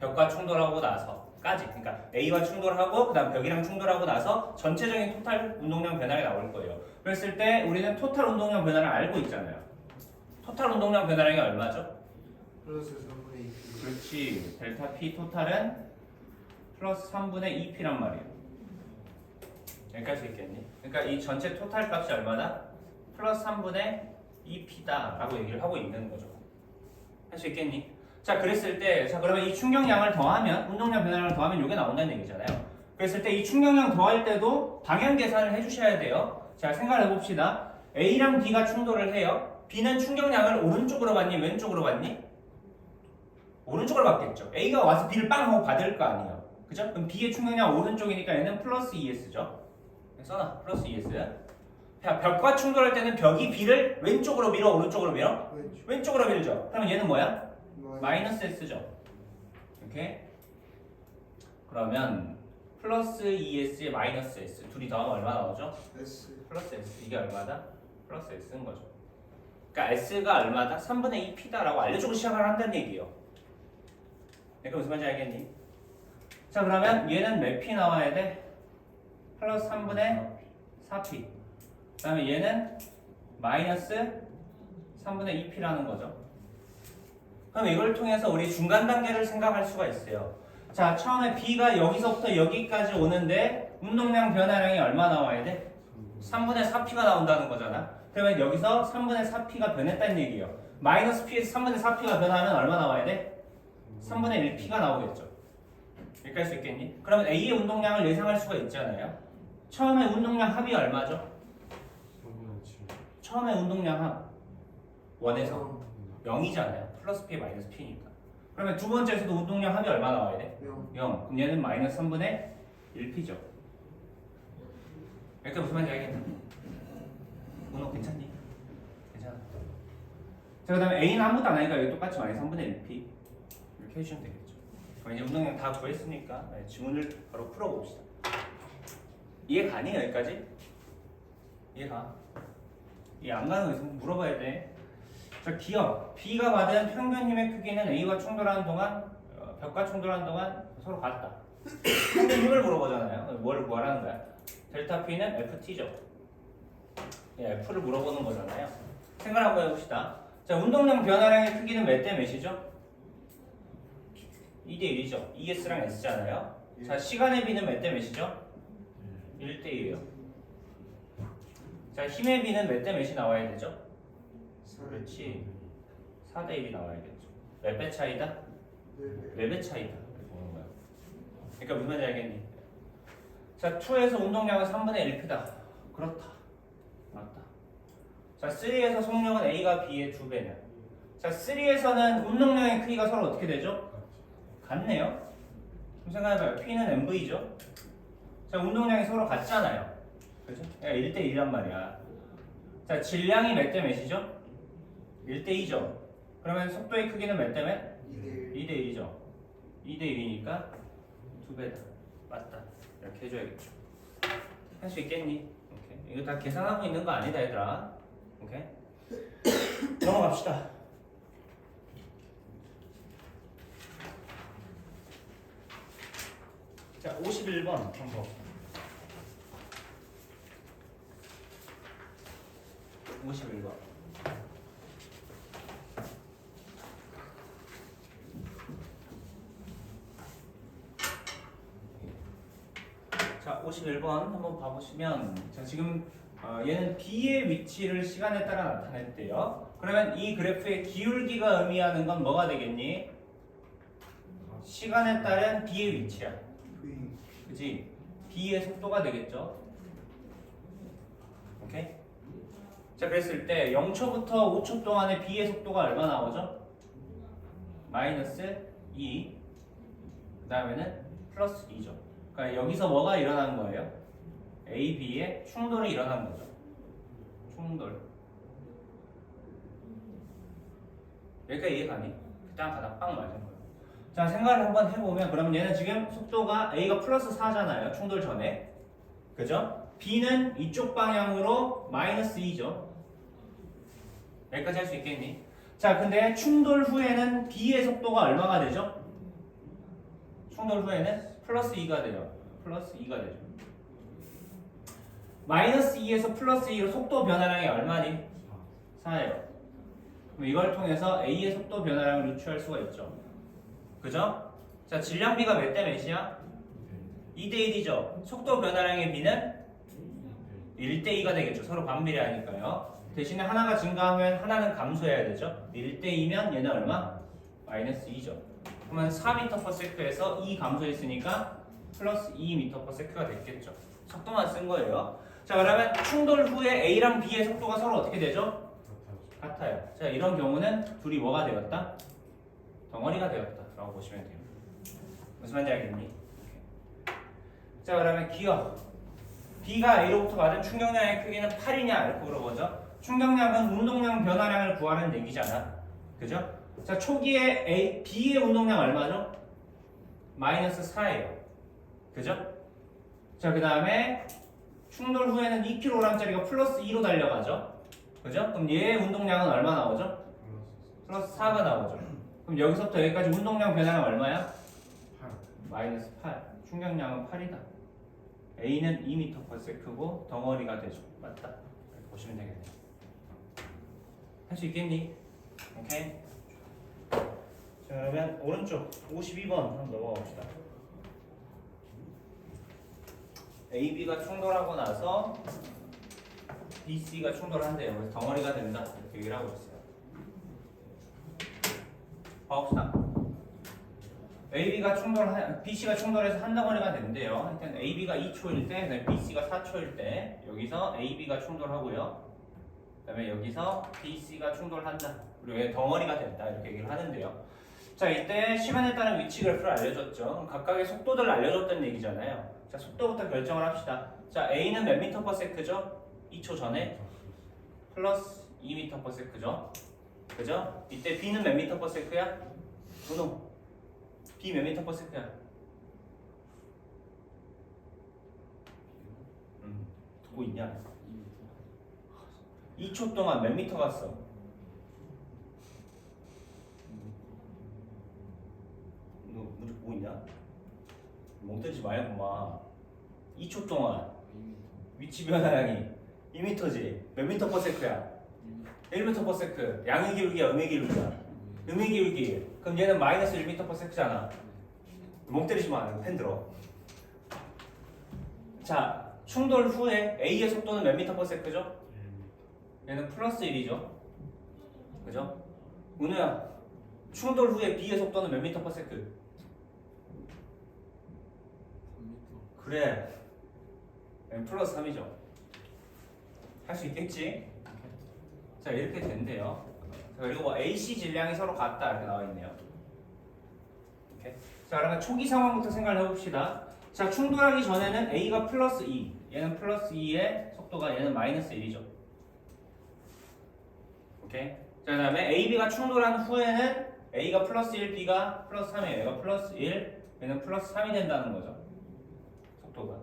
벽과 충돌하고 나서까지 그러니까 A와 충돌하고 그 다음 벽이랑 충돌하고 나서 전체적인 토탈 운동량 변화량이 나올 거예요. 그랬을 때 우리는 토탈 운동량 변화량 알고 있잖아요. 토탈 운동량 변화량이 얼마죠? 플러스 3분의 2. 그렇지. 델타 P 토탈은 플러스 3분의 2P란 말이에요. 여기까지 있겠니? 그러니까 이 전체 토탈 값이 얼마나? 플러스 3분의 2P다 라고 얘기를 하고 있는 거죠. 할 수 있겠니? 자 그랬을 때 자 그러면 이 충격량을 더하면 운동량 변화량을 더하면 이게 나온다는 얘기잖아요. 그랬을 때 이 충격량 더할 때도 방향 계산을 해주셔야 돼요. 자 생각을 해봅시다. A랑 B가 충돌을 해요. B는 충격량을 오른쪽으로 받니 왼쪽으로 받니? 오른쪽으로 받겠죠. A가 와서 B를 빵 하고 받을 거 아니에요. 그죠? 그럼 B의 충격량 오른쪽이니까 얘는 플러스 ES죠. 써놔. 플러스 ES. 자, 벽과 충돌할 때는 벽이 B를 왼쪽으로 밀어 오른쪽으로 밀어? 왼쪽으로 밀죠. 그러면 얘는 뭐야? 마이너스 S죠. 이렇게. 그러면 플러스 ES에 마이너스 S 둘이 더하면 얼마 나오죠? S. 플러스 S. 이게 얼마다? 플러스 S인 거죠. 그러니까 S가 얼마다? 3분의 2P다라고 알려주고 시작을 한다는 얘기예요. 그러니까 무슨 말인지 알겠니? 자 그러면 얘는 몇 P 나와야 돼? 플러스 3분의 4P. 그 다음에 얘는 마이너스 3분의 2P라는 거죠. 그럼 이걸 통해서 우리 중간 단계를 생각할 수가 있어요. 자 처음에 B가 여기서부터 여기까지 오는데 운동량 변화량이 얼마 나와야 돼? 3분의 4P가 나온다는 거잖아. 그러면 여기서 3분의 4P가 변했다는 얘기예요. 마이너스 P에서 3분의 4P가 변하면 얼마 나와야 돼? 3분의 1P가 나오겠죠. 이렇게 할 수 있겠니? 그러면 A의 운동량을 예상할 수가 있잖아요. 처음에 운동량 합이 얼마죠? 처음에 운동량 합 원에서 0이잖아요. 플러스 P 마이너스 P니까. 그러면 두 번째에서도 운동량 합이 얼마 나와야 돼? 0. 그럼 얘는 마이너스 3분의 1P죠. 이렇게 무슨 말인지 알겠니? 문호 괜찮니? 괜찮아. 자, 그 다음에 A는 아무것도 안 하니까 여기 똑같이 마이너스 3분의 1P 이렇게 해주시면 되겠죠. 그럼 이제 운동량 다 구했으니까 지문을 바로 풀어봅시다. 이해 가니 여기까지? 이해가? 이해 안 가는 거 있으면 물어봐야 돼. 자, 기억. B가 받은 평균 힘의 크기는 A와 충돌하는 동안 벽과 충돌하는 동안 서로 같다. 평균 힘을 물어보잖아요. 뭘 구하라는 거야? 델타 P는 FT죠. F를 물어보는 거잖아요. 생각 한번 해봅시다. 자, 운동량 변화량의 크기는 몇 대 몇이죠? 2대 1이죠. ES랑 S잖아요. 자, 시간의 B는 몇 대 몇이죠? 1대 1이에요. 자, 힘의 B는 몇 대 몇이 나와야 되죠? 그렇지. 4대 1이 나와야겠죠. 몇 배 차이다? 4배 차이다. 이렇게 보는 거야. 그러니까 무슨 말인지 알겠니? 자, 2에서 운동량은 3분의 1P다. 그렇다. 맞다. 자, 3에서 속력은 A가 B의 2배냐. 자, 3에서는 운동량의 크기가 서로 어떻게 되죠? 같네요. 좀 생각해봐요. P는 MV죠. 자, 운동량이 서로 같잖아요. 그죠? 1대 1이란 말이야. 자, 질량이 몇 대 몇이죠? 1대 2죠. 그러면 속도의 크기는 몇 대 몇? 2대 1이죠. 2대 1이니까 2배다. 맞다. 이렇게 해줘야겠죠. 할 수 있겠니? 오케이. 이거 다 계산하고 있는 거 아니다 얘들아. 오케이. 넘어갑시다. 자, 51번 한번. 51번. 자, 51번 한번 봐보시면, 자, 지금 얘는 B의 위치를 시간에 따라 나타냈대요. 그러면 이 그래프의 기울기가 의미하는 건 뭐가 되겠니? 시간에 따른 B의 위치야. V. 그지? B의 속도가 되겠죠. 오케이? 자, 그랬을 때 0초부터 5초 동안의 B의 속도가 얼마 나오죠? 마이너스 2. 그 다음에는 플러스 2죠. 그러니까 여기서 뭐가 일어나는 거예요? A, B의 충돌이 일어난 거죠. 충돌. 여기까지 이해가니? 그냥 가다 빵 맞은 거예요. 자, 생각을 한번 해보면, 그러면 얘는 지금 속도가 A가 플러스 4잖아요. 충돌 전에. 그죠? B는 이쪽 방향으로 마이너스 2죠. 여기까지 할 수 있겠니? 자, 근데 충돌 후에는 B의 속도가 얼마가 되죠? 충돌 후에는 플러스 2가 돼요. 플러스 2가 되죠. 마이너스 2에서 플러스 2로 속도 변화량이 얼마니? 4예요. 그럼 이걸 통해서 A의 속도 변화량을 유추할 수가 있죠. 그죠? 자, 질량비가 몇 대 몇이야? 2대 1이죠. 속도 변화량의 B는 1대 2가 되겠죠. 서로 반비례하니까요. 대신에 하나가 증가하면 하나는 감소해야 되죠. 1대 2면 얘는 얼마? 마이너스 2죠. 그러면 4m/s에서 2 감소했으니까 플러스 2m/s가 됐겠죠. 속도만 쓴 거예요. 자, 그러면 충돌 후에 A랑 B의 속도가 서로 어떻게 되죠? 같아요. 자, 이런 경우는 둘이 뭐가 되었다? 덩어리가 되었다 라고 보시면 돼요. 무슨 말인지 알겠니? 자, 그러면 기억. B가 A로부터 받은 충격량의 크기는 8이냐 이렇게 물어보죠. 충격량은 운동량 변화량을 구하는 얘기잖아. 그죠? 자, 초기에 B의 운동량 얼마죠? 마이너스 4예요. 그죠? 자, 그 다음에 충돌 후에는 2kg짜리가 플러스 2로 달려가죠. 그죠? 그럼 얘의 운동량은 얼마 나오죠? 플러스 4가 나오죠. 그럼 여기서부터 여기까지 운동량 변화량 얼마야? 8. 마이너스 8. 충격량은 8이다. A는 2m/s고 덩어리가 되죠. 맞다. 이렇게 보시면 되겠네요. 할 수 있겠니? 오케이. 자, 그러면 오른쪽 52번 한번 넘어갑시다. AB가 충돌하고 나서 BC가 충돌한대요. 그래서 덩어리가 된다. 이렇게 얘기를 하고 있어요. 봐봅시다. BC가 충돌해서 한 덩어리가 된대요. 일단 AB가 2초일 때, BC가 4초일 때 여기서 AB가 충돌하고요. 그다음에 여기서 BC가 충돌한다. 그리고 얘 덩어리가 된다. 이렇게 얘기를 하는데요. 자, 이때 시간에 따른 위치 그래프를 알려줬죠. 각각의 속도들을 알려줬다는 얘기잖아요. 자, 속도부터 결정을 합시다. 자, A는 몇 m/s죠? 2초 전에 플러스 2m/s죠. 그죠? 이때 B는 몇 m/s야? 분호. B 몇 m/s야? 듣고 있냐? 2초 동안 몇 미터 갔어? 너 문제 보고 있냐? 멍때리지 말고 마. 2초 동안 위치 변화량이 2m지. 몇 m/s야? 1m/s. 양의 기울기야, 음의 기울기야? 음의 기울기. 그럼 얘는 마이너스 1m/s잖아. 멍 때리지 마. 펜 들어. 자, 충돌 후에 A의 속도는 몇 m/s죠? 얘는 플러스 1이죠. 그죠? 은우야, 충돌 후에 B의 속도는 몇 m/s? 3m. 그래. 얘는 플러스 3이죠. 할 수 있겠지? 자, 이렇게 된대요. 자, 그리고 뭐 AC 질량이 서로 같다 이렇게 나와 있네요. 오케이. 자, 그러면 초기 상황부터 생각을 해봅시다. 자, 충돌하기 전에는 A가 플러스 2, 얘는 플러스 2의 속도가 얘는 마이너스 1이죠. 오케이. 자, 그다음에 AB가 충돌한 후에는 A가 플러스 1, B가 플러스 3이에요. 얘가 플러스 1, 얘는 플러스 3이 된다는 거죠. 속도가.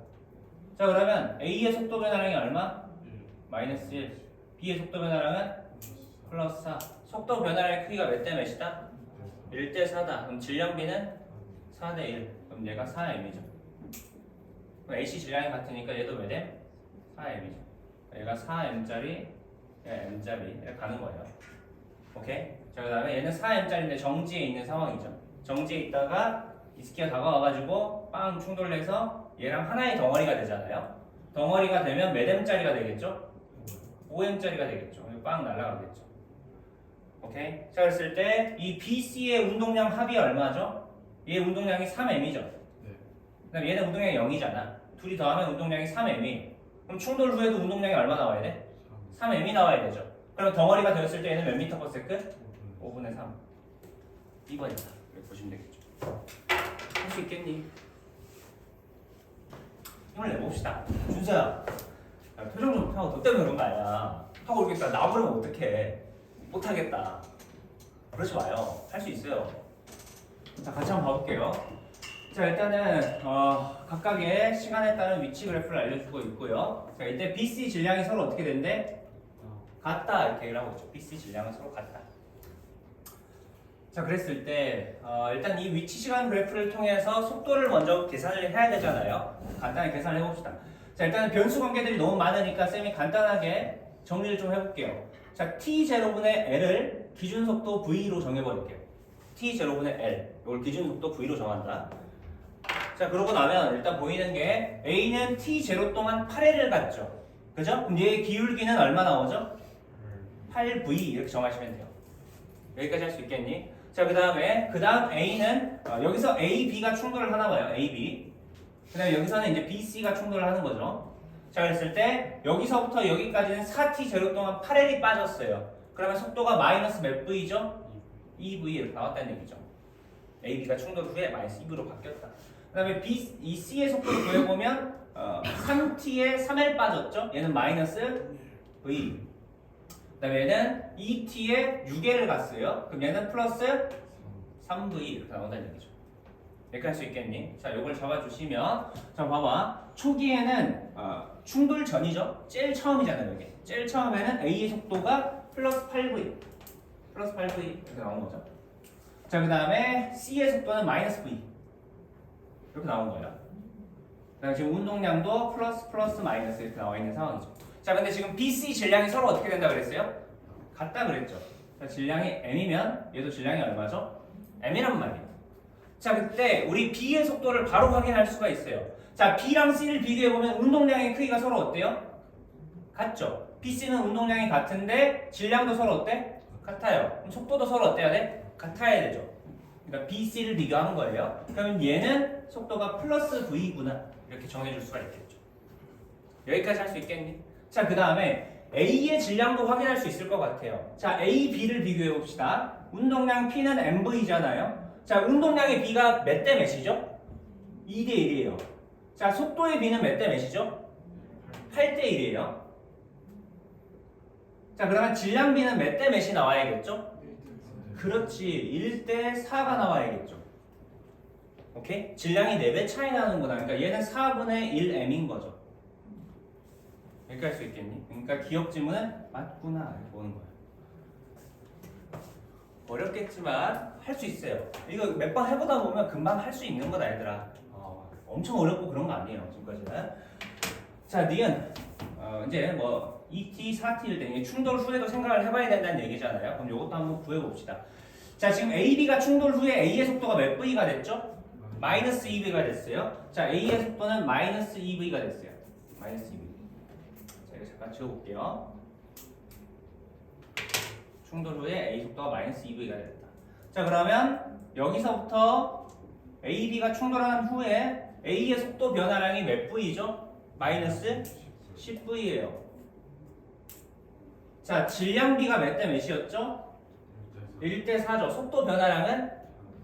자, 그러면 A의 속도 변화량이 얼마? 마이너스 1. B의 속도 변화량은 플러스 4. 속도 변화량의 크기가 몇 대 몇이다? 1대 4다. 그럼 질량비는 4대 1. 그럼 얘가 4m이죠. 그럼 AC 질량이 같으니까 얘도 왜 돼? 4m이죠. 얘가 4m짜리, 얘가 m짜리 이렇게 가는 거예요. 오케이? 자, 그 다음에 얘는 4m짜리인데 정지에 있는 상황이죠. 정지에 있다가 이스키가 다가와가지고 빵 충돌해서 얘랑 하나의 덩어리가 되잖아요. 덩어리가 되면 몇 m짜리가 되겠죠? 5m짜리가 되겠죠. 빵 날아가겠죠. 오케이? 자, 그랬을 때 이 BC의 운동량 합이 얼마죠? 얘 운동량이 3m이죠. 그 다음에 얘는 운동량이 0이잖아. 둘이 더하면 운동량이 3m이. 그럼 충돌 후에도 운동량이 얼마 나와야 돼? 3m이 나와야 되죠. 그럼 덩어리가 되었을 때 얘는 몇 미터 퍼 세컨드? 5분의 3. 2번이다. 이렇게 보시면 되겠죠. 할 수 있겠니? 힘을 내봅시다. 준서야, 야, 표정 좀 펴. 너 때문에 그런 거 아니야. 하고 이러겠다. 나부르면 어떡해. 못하겠다. 그러지 마요. 할 수 있어요. 자, 같이 한번 봐볼게요. 자, 일단은 각각의 시간에 따른 위치 그래프를 알려주고 있고요. 자, 이때 BC 질량이 서로 어떻게 된대? 같다 이렇게 얘기를 하고 있죠. BC 질량은 서로 같다. 자, 그랬을 때 일단 이 위치 시간 그래프를 통해서 속도를 먼저 계산을 해야 되잖아요. 간단히 계산을 해봅시다. 자, 일단은 변수 관계들이 너무 많으니까 쌤이 간단하게 정리를 좀 해볼게요. 자, t0분의 l을 기준 속도 v로 정해버릴게요. t0분의 l 이걸 기준 속도 v로 정한다. 자, 그러고 나면 일단 보이는 게 a는 t0 동안 8L을 갔죠. 그죠? 그럼 얘의 기울기는 얼마 나오죠? 8V 이렇게 정하시면 돼요. 여기까지 할 수 있겠니? 자, 그 다음 A는 여기서 A, B가 충돌을 하나 봐요. A, B. 그 다음에 여기서는 이제 B, C가 충돌을 하는 거죠. 자, 그랬을 때 여기서부터 여기까지는 4t 제로 동안 8L이 빠졌어요. 그러면 속도가 마이너스 몇 V죠? 2V 이렇게 나왔다는 얘기죠. A, B가 충돌 후에 마이너스 2V로 바뀌었다. 그 다음에 이 C의 속도를 구해보면 3t에 3L 빠졌죠? 얘는 마이너스 V. 그 다음에 얘는 2t에 6L을 갔어요. 그럼 얘는 플러스 3V 이렇게 나온다는 얘기죠. 이렇게 할 수 있겠니? 자, 요걸 잡아주시면 자, 봐봐. 초기에는 충돌 전이죠? 제일 처음이잖아요. 이게 제일 처음에는 A의 속도가 플러스 8V 플러스 8V 이렇게 나온 거죠. 자, 그 다음에 C의 속도는 마이너스 V 이렇게 나온 거예요. 그다음에 지금 운동량도 플러스 마이너스 이렇게 나와 있는 상황이죠. 자, 근데 지금 BC 질량이 서로 어떻게 된다 그랬어요? 같다 그랬죠. 자, 질량이 M이면 얘도 질량이 얼마죠? M이란 말이에요. 자, 그때 우리 B의 속도를 바로 확인할 수가 있어요. 자, B랑 C를 비교해보면 운동량의 크기가 서로 어때요? 같죠? BC는 운동량이 같은데 질량도 서로 어때? 같아요. 그럼 속도도 서로 어때야 돼? 같아야 되죠. 그러니까 BC를 비교하는 거예요. 그러면 얘는 속도가 플러스 V구나 이렇게 정해줄 수가 있겠죠. 여기까지 할 수 있겠니? 자, 그 다음에 A의 질량도 확인할 수 있을 것 같아요. 자, A, B를 비교해 봅시다. 운동량 P는 MV잖아요. 자, 운동량의 B가 몇 대 몇이죠? 2대 1이에요. 자, 속도의 B는 몇 대 몇이죠? 8대 1이에요. 자, 그러면 질량 B는 몇 대 몇이 나와야겠죠? 그렇지, 1대 4가 나와야겠죠. 오케이? 질량이 4배 차이 나는구나. 그러니까 얘는 4분의 1m인 거죠. 이렇게 할 수 있겠니? 그러니까 기억 지문은 맞구나 이렇게 보는 거야. 어렵겠지만 할 수 있어요. 이거 몇 번 해보다 보면 금방 할 수 있는 거다 얘들아. 엄청 어렵고 그런 거 아니에요 지금까지는. 자, 니은 이제 뭐 2t, 4t일 때 충돌 후에도 생각을 해봐야 된다는 얘기잖아요. 그럼 이것도 한번 구해봅시다. 자, 지금 AB가 충돌 후에 A의 속도가 몇 V가 됐죠? 마이너스 2V가 됐어요. 자, A의 속도는 마이너스 2V가 됐어요. 마이너스 2V. 자, 이거 잠깐 지워볼게요. 충돌 후에 A 속도가 마이너스 2V가 됐다. 자, 그러면 여기서부터 AB가 충돌한 후에 A의 속도 변화량이 몇 V죠? 마이너스 10V예요. 자, 질량 B가 몇 대 몇이었죠? 1대 4죠. 속도 변화량은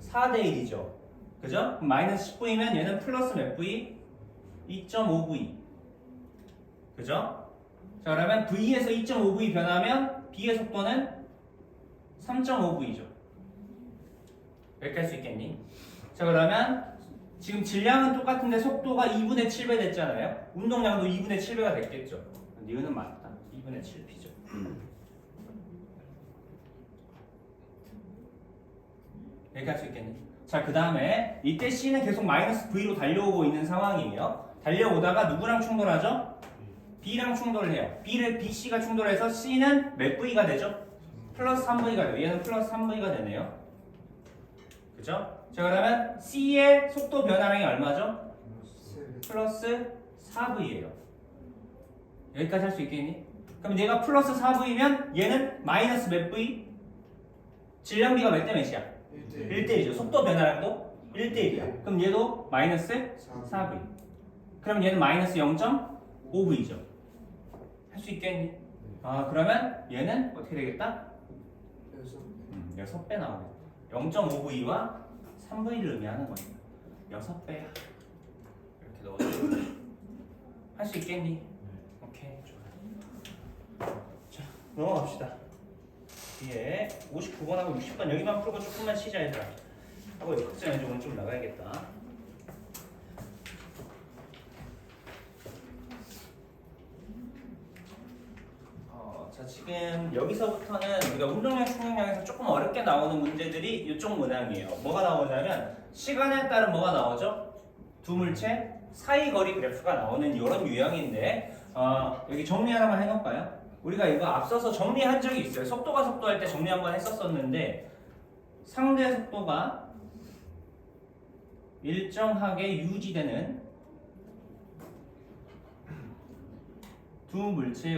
4대 1이죠. 그죠? 그럼 마이너스 10V면 얘는 플러스 몇 V? 2.5V. 그죠? 자, 그러면 V에서 2.5V 변하면 B의 속도는 3.5V죠. 여기까지 할 수 있겠니? 자, 그러면 지금 질량은 똑같은데 속도가 2분의 7배 됐잖아요. 운동량도 2분의 7배가 됐겠죠. 니은은 맞다. 2분의 7P죠. 이렇게 할 수 있겠니? 자, 그 다음에 이때 C는 계속 마이너스 V로 달려오고 있는 상황이에요. 달려오다가 누구랑 충돌하죠? B랑 충돌을 해요. BC가 충돌해서 C는 몇 V가 되죠? 플러스 3V가 돼요. 얘는 플러스 3V가 되네요. 그죠? 자, 그러면 C의 속도 변화량이 얼마죠? 플러스 4V예요. 여기까지 할 수 있겠니? 그럼 얘가 플러스 4V면 얘는 마이너스 몇 V? 질량비가 몇 대 몇이야? 1대1이죠. 속도 변화량도 1대1이야. 그럼 얘도 마이너스 4V. 그럼 얘는 마이너스 0.5V죠. 할 수 있겠니? 아, 그러면 얘는 어떻게 되겠다? 6배 나오네. 0.5V와 3V를 의미하는 거니까 6배야. 이렇게 넣어줘. 할 수 있겠니? 오케이, 좋아요. 자, 넘어갑시다. 뒤에 59번하고 60번 여기만 풀고 조금만 쉬자 얘들아. 하고 이거 극장 연속은 좀 나가야겠다. 자, 지금 여기서부터는 우리가 운동량 충격량에서 조금 어렵게 나오는 문제들이 이쪽 문항이에요. 뭐가 나오냐면 시간에 따른 뭐가 나오죠? 두 물체 사이 거리 그래프가 나오는 이런 유형인데 여기 정리 하나만 해놓을까요? 우리가 이거 앞서서 정리한 적이 있어요. 속도가 속도할 때 정리 한번 했었었는데 상대 속도가 일정하게 유지되는 두 물체의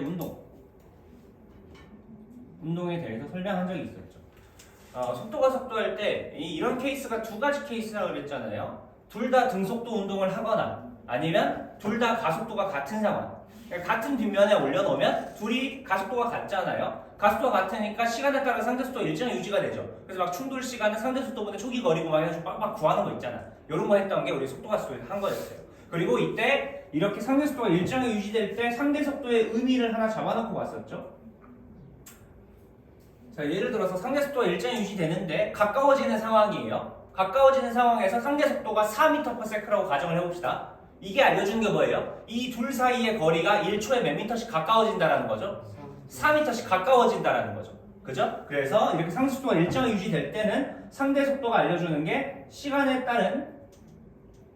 운동에 대해서 설명한 적이 있었죠. 속도가 속도할 때 이런 케이스가 두 가지 케이스라고 그랬잖아요. 둘 다 등속도 운동을 하거나 아니면 둘 다 가속도가 같은 상황. 그러니까 같은 뒷면에 올려놓으면 둘이 가속도가 같잖아요. 가속도가 같으니까 시간에 따라 상대속도 일정히 유지가 되죠. 그래서 막 충돌 시간은 상대속도보다 초기 거리고 막 해가지고 빡빡 구하는 거 있잖아. 이런 거 했던 게 우리 속도가 속도에서 한 거였어요. 그리고 이때 이렇게 상대속도가 일정히 유지될 때 상대속도의 의미를 하나 잡아놓고 왔었죠. 자, 예를 들어서 상대속도가 일정히 유지되는데 가까워지는 상황이에요. 가까워지는 상황에서 상대속도가 4m/s라고 가정을 해봅시다. 이게 알려주는 게 뭐예요? 이 둘 사이의 거리가 1초에 몇 미터씩 가까워진다라는 거죠? 4m씩 가까워진다라는 거죠. 그죠? 그래서 이렇게 상대속도가 일정히 유지될 때는 상대속도가 알려주는 게 시간에 따른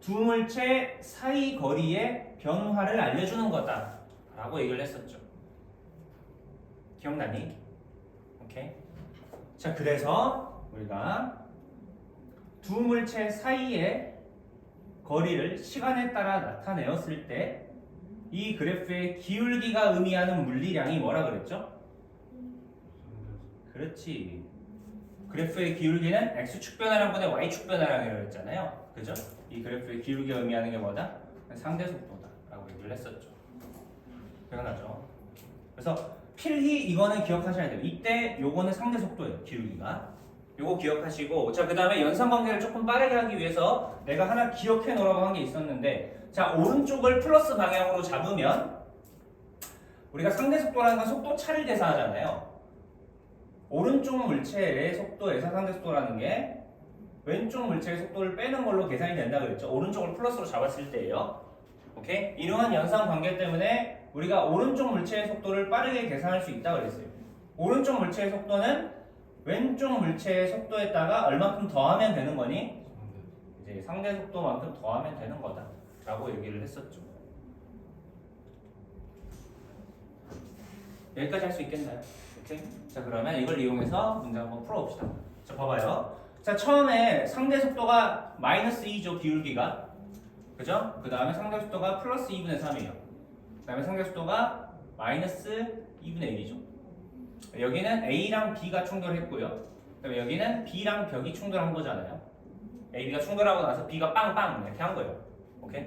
두 물체 사이 거리의 변화를 알려주는 거다 라고 얘기를 했었죠. 기억나니? 오케이. 자, 그래서 우리가 두 물체 사이의 거리를 시간에 따라 나타내었을 때 이 그래프의 기울기가 의미하는 물리량이 뭐라 그랬죠? 그렇지. 그래프의 기울기는 x축 변화량분의 y축 변화량이라고 했잖아요. 그죠? 이 그래프의 기울기가 의미하는 게 뭐다? 상대속도다 라고 얘기를 했었죠. 기억나죠? 그래서 필히 이거는 기억하셔야 돼요. 이때 요거는 상대속도예요. 기울기가. 요거 기억하시고, 자, 그 다음에 연산관계를 조금 빠르게 하기 위해서 내가 하나 기억해 놓으라고 한 게 있었는데, 자, 오른쪽을 플러스 방향으로 잡으면 우리가 상대속도라는 건 속도 차를 계산하잖아요. 오른쪽 물체의 속도에서 상대속도라는 게 왼쪽 물체의 속도를 빼는 걸로 계산이 된다 그랬죠. 오른쪽을 플러스로 잡았을 때예요. 오케이? 이러한 연산관계 때문에 우리가 오른쪽 물체의 속도를 빠르게 계산할 수 있다 그랬어요. 오른쪽 물체의 속도는 왼쪽 물체의 속도에다가 얼마큼 더하면 되는 거니? 이제 상대 속도만큼 더하면 되는 거다 라고 얘기를 했었죠. 여기까지 할 수 있겠나요? 오케이? 자, 그러면 이걸 이용해서 문제 한번 풀어봅시다. 자, 봐봐요. 자, 처음에 상대 속도가 마이너스 2죠, 기울기가. 그죠? 그 다음에 상대 속도가 플러스 2분의 3이에요. 그 다음에 상대 속도가 마이너스 2분의 1이죠. 여기는 A랑 B가 충돌했고요. 그다음에 여기는 B랑 벽이 충돌한 거잖아요. A, B가 충돌하고 나서 B가 빵빵 이렇게 한 거예요. 오케이?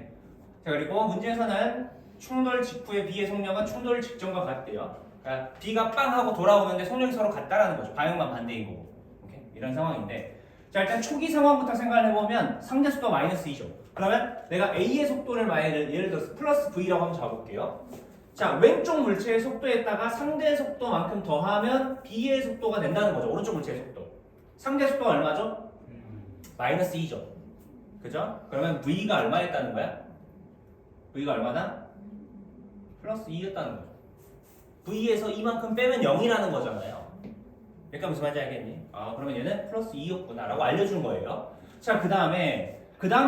자, 그리고 문제에서는 충돌 직후의 B의 속력은 충돌 직전과 같대요. 그러니까 B가 빵 하고 돌아오는데 속력이 서로 같다라는 거죠. 방향만 반대인 거고. 오케이? 이런 상황인데, 자, 일단 초기 상황부터 생각을 해보면 상대 속도 마이너스 2죠. 그러면 내가 A의 속도를 예를 들어서 플러스 V라고 한번 잡아볼게요. 자, 왼쪽 물체의 속도에다가 상대 속도만큼 더하면 B의 속도가 된다는 거죠. 오른쪽 물체의 속도. 상대 속도가 얼마죠? 마이너스 2죠. 그죠? 그러면 V가 얼마였다는 거야? V가 얼마다? 플러스 2였다는 거죠. V에서 이만큼 빼면 0이라는 거잖아요. 그러니까 무슨 말인지 알겠니? 그러면 얘는 플러스 2였구나 라고 알려준 거예요. 자, 그 다음에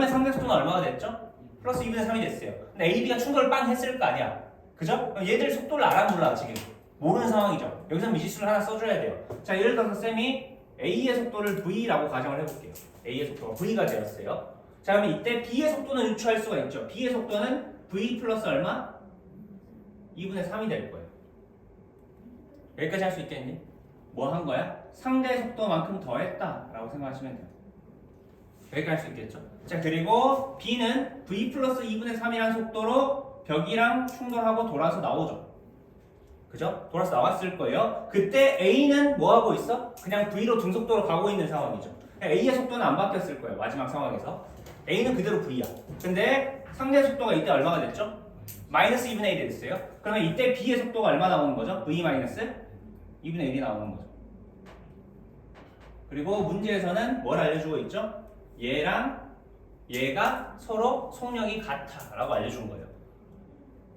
상대 속도는 얼마가 됐죠? 플러스 2분의 3이 됐어요. 근데 A, B가 충돌을 빵 했을 거 아니야. 그죠? 그럼 얘들 속도를 알아 몰라 지금. 모르는 상황이죠. 여기서 미지수를 하나 써줘야 돼요. 자, 예를 들어서 쌤이 A의 속도를 V라고 가정을 해볼게요. A의 속도가 V가 되었어요. 자, 그럼 이때 B의 속도는 유추할 수가 있죠. B의 속도는 V 플러스 얼마? 2분의 3이 될 거예요. 여기까지 할 수 있겠니? 뭐 한 거야? 상대 속도만큼 더했다 라고 생각하시면 돼요. 여기까지 할 수 있겠죠? 자, 그리고 B는 V 플러스 2분의 3이라는 속도로 벽이랑 충돌하고 돌아서 나오죠. 그죠? 돌아서 나왔을 거예요. 그때 A는 뭐 하고 있어? 그냥 V로 등속도로 가고 있는 상황이죠. A의 속도는 안 바뀌었을 거예요. 마지막 상황에서. A는 그대로 V야. 근데 상대 속도가 이때 얼마가 됐죠? 마이너스 2분의 1이 됐어요. 그러면 이때 B의 속도가 얼마 나오는 거죠? V 마이너스 2분의 1이 나오는 거죠. 그리고 문제에서는 뭘 알려주고 있죠? 얘랑 얘가 서로 속력이 같아 라고 알려준 거예요.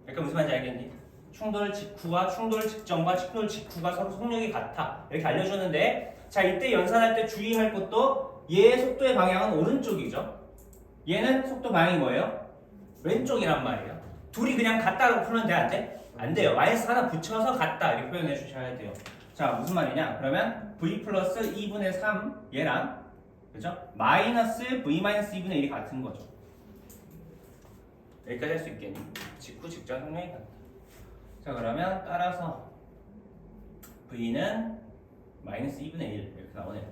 그러니까 무슨 말인지 알겠니? 충돌 직후와 충돌 직전과 충돌 직후가 서로 속력이 같아 이렇게 알려주는데, 자, 이때 연산할 때 주의할 것도 얘의 속도의 방향은 오른쪽이죠. 얘는 속도 방향이 뭐예요? 왼쪽이란 말이에요. 둘이 그냥 같다고 풀면 돼? 안 돼? 안 돼요. 마이너스 하나 붙여서 같다 이렇게 표현해 주셔야 돼요. 자, 무슨 말이냐? 그러면 V 플러스 2분의 3 얘랑, 그죠? 마이너스 V 마이너스 2분의 1이 같은 거죠. 여기까지 할 수 있겠니? 직후 직전 속력이 같다. 자, 그러면 따라서 V는 마이너스 2분의 1 이렇게 나오네요.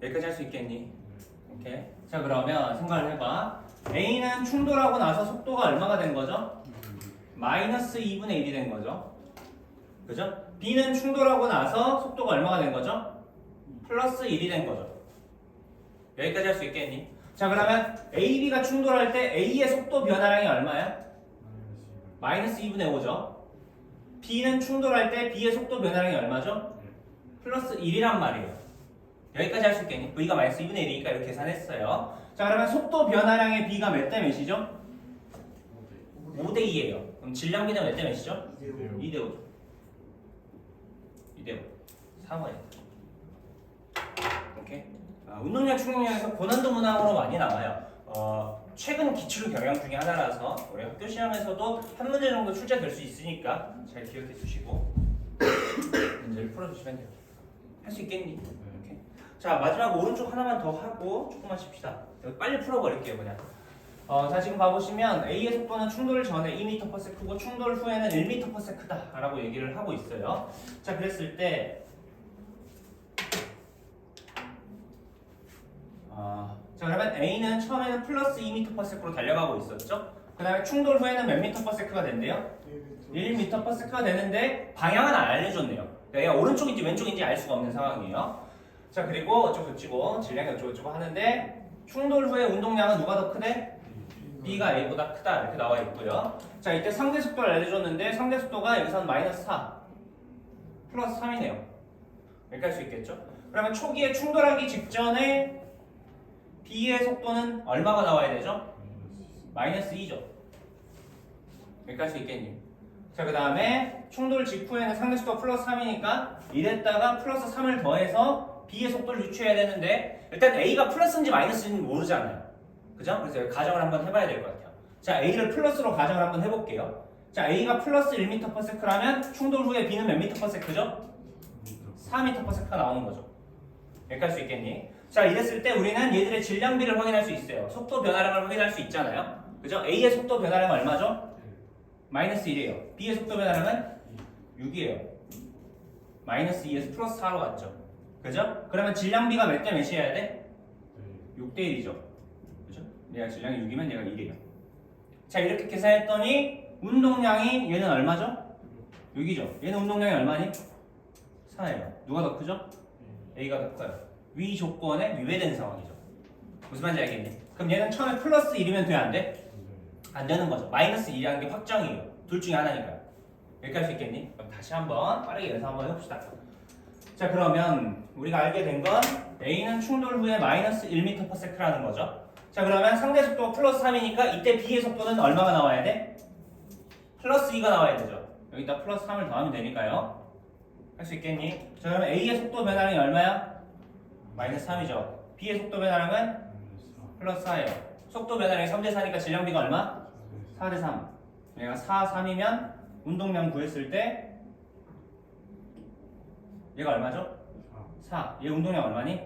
여기까지 할 수 있겠니? 오케이. 자, 그러면 생각을 해봐. A는 충돌하고 나서 속도가 얼마가 된 거죠? 마이너스 2분의 1이 된 거죠. 그죠? B는 충돌하고 나서 속도가 얼마가 된 거죠? 플러스 1이 된 거죠. 여기까지 할 수 있겠니? 자, 그러면 A, B가 충돌할 때 A의 속도 변화량이 얼마야? 마이너스 2분의 5죠. B는 충돌할 때 B의 속도 변화량이 얼마죠? 플러스 1이란 말이에요. 여기까지 할 수 있겠니? V가 마이너스 2분의 1이니까 이렇게 계산했어요. 자, 그러면 속도 변화량의 B가 몇 대 몇이죠? 5대 2예요. 그럼 질량비는 몇 대 몇이죠? 2대 5죠. 2대 5. 3원이에요. 오케이. 운동량 충격량에서 고난도 문항으로 많이 나와요. 최근 기출 경향 중에 하나라서 우리 학교 시험에서도 한 문제 정도 출제될 수 있으니까 잘 기억해 주시고 문제를 풀어주시면 돼요. 할 수 있겠니? 오케이. 자, 마지막 오른쪽 하나만 더 하고 조금만 칩시다. 여기 빨리 풀어버릴게요 그냥. 자, 지금 봐보시면 A의 속도는 충돌 전에 2m/s고 충돌 후에는 1m/s다 라고 얘기를 하고 있어요. 자, 그랬을 때 자, 그러면 A는 처음에는 플러스 2m/s로 달려가고 있었죠. 그 다음에 충돌 후에는 몇 m/s가 된대요? 1m/s가 되는데 방향은 안 알려줬네요. 그러니까 오른쪽인지 왼쪽인지 알 수가 없는 상황이에요. 자, 그리고 어쩌고저쩌고 질량이 어쩌고저쩌고 하는데 충돌 후에 운동량은 누가 더 크대? B가 A보다 크다 이렇게 나와 있고요. 자, 이때 상대 속도를 알려줬는데 상대 속도가 여기서는 마이너스 4 플러스 3이네요. 이렇게 할 수 있겠죠. 그러면 초기에 충돌하기 직전에 B의 속도는 얼마가 나와야 되죠? 마이너스 2죠. 이렇게 할 수 있겠니? 자, 그 다음에 충돌 직후에는 상대 속도가 플러스 3이니까 이랬다가 플러스 3을 더해서 B의 속도를 유추해야 되는데 일단 A가 플러스인지 마이너스인지 모르잖아요. 그죠? 그래서 가정을 한번 해봐야 될 것 같아요. 자, A를 플러스로 가정을 한번 해볼게요. 자, A가 플러스 1m/s라면 충돌 후에 B는 몇 m/s죠? 4m/s가 나오는 거죠. 이렇게 할 수 있겠니? 자, 이랬을 때 우리는 얘들의 질량비를 확인할 수 있어요. 속도 변화량을 확인할 수 있잖아요. 그죠? A의 속도 변화량은 얼마죠? 마이너스 1이에요. B의 속도 변화량은 6이에요. 마이너스 2에서 플러스 4로 갔죠. 그죠? 그러면 질량비가 몇 대 몇이어야 돼? 6대 1이죠. 그죠? 얘가 질량이 6이면 얘가 1이에요. 자, 이렇게 계산했더니 운동량이 얘는 얼마죠? 6이죠. 얘는 운동량이 얼마니? 4예요. 누가 더 크죠? A가 더 커요. 위 조건에 위배된 상황이죠. 무슨 말인지 알겠니? 그럼 얘는 처음에 플러스 1이면 돼, 안 돼? 안 되는 거죠. 마이너스 1이라는 게 확정이에요. 둘 중에 하나니까요. 이렇게 할 수 있겠니? 그럼 다시 한번 빠르게 연습 한번 해봅시다. 자, 그러면 우리가 알게 된 건 A는 충돌 후에 마이너스 1m/s라는 거죠. 자, 그러면 상대 속도가 플러스 3이니까 이때 B의 속도는 얼마가 나와야 돼? 플러스 2가 나와야 되죠. 여기다 플러스 3을 더하면 되니까요. 할 수 있겠니? 자, 그러면 A의 속도 변화량이 얼마야? 마이너스 3이죠. B의 속도 변화량은 플러스 4예요. 속도 변화량이 3대 4니까 질량비가 얼마? 4대 3. 얘가 4, 3이면 운동량 구했을 때 얘가 얼마죠? 4. 얘 운동량 얼마니?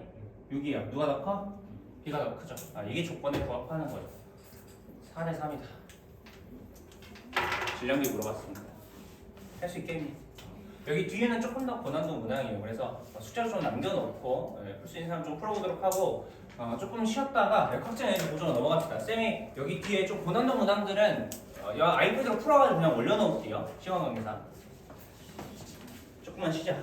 6이야. 누가 더 커? B가 더 크죠. 이게 조건에 부합하는 거죠. 4대 3이다. 질량비 물어봤습니다. 할 수 있겠니? 여기 뒤에는 조금 더 고난도 문항이에요. 그래서 숙제를 좀 남겨놓고 풀 수 있는 사람 좀 풀어보도록 하고 조금 쉬었다가 확정해서 보조로 넘어갑시다. 쌤이 여기 뒤에 좀 고난도 문항들은 아이패드로 풀어가지고 그냥 올려놓을게요. 시간 관계상. 조금만 쉬자.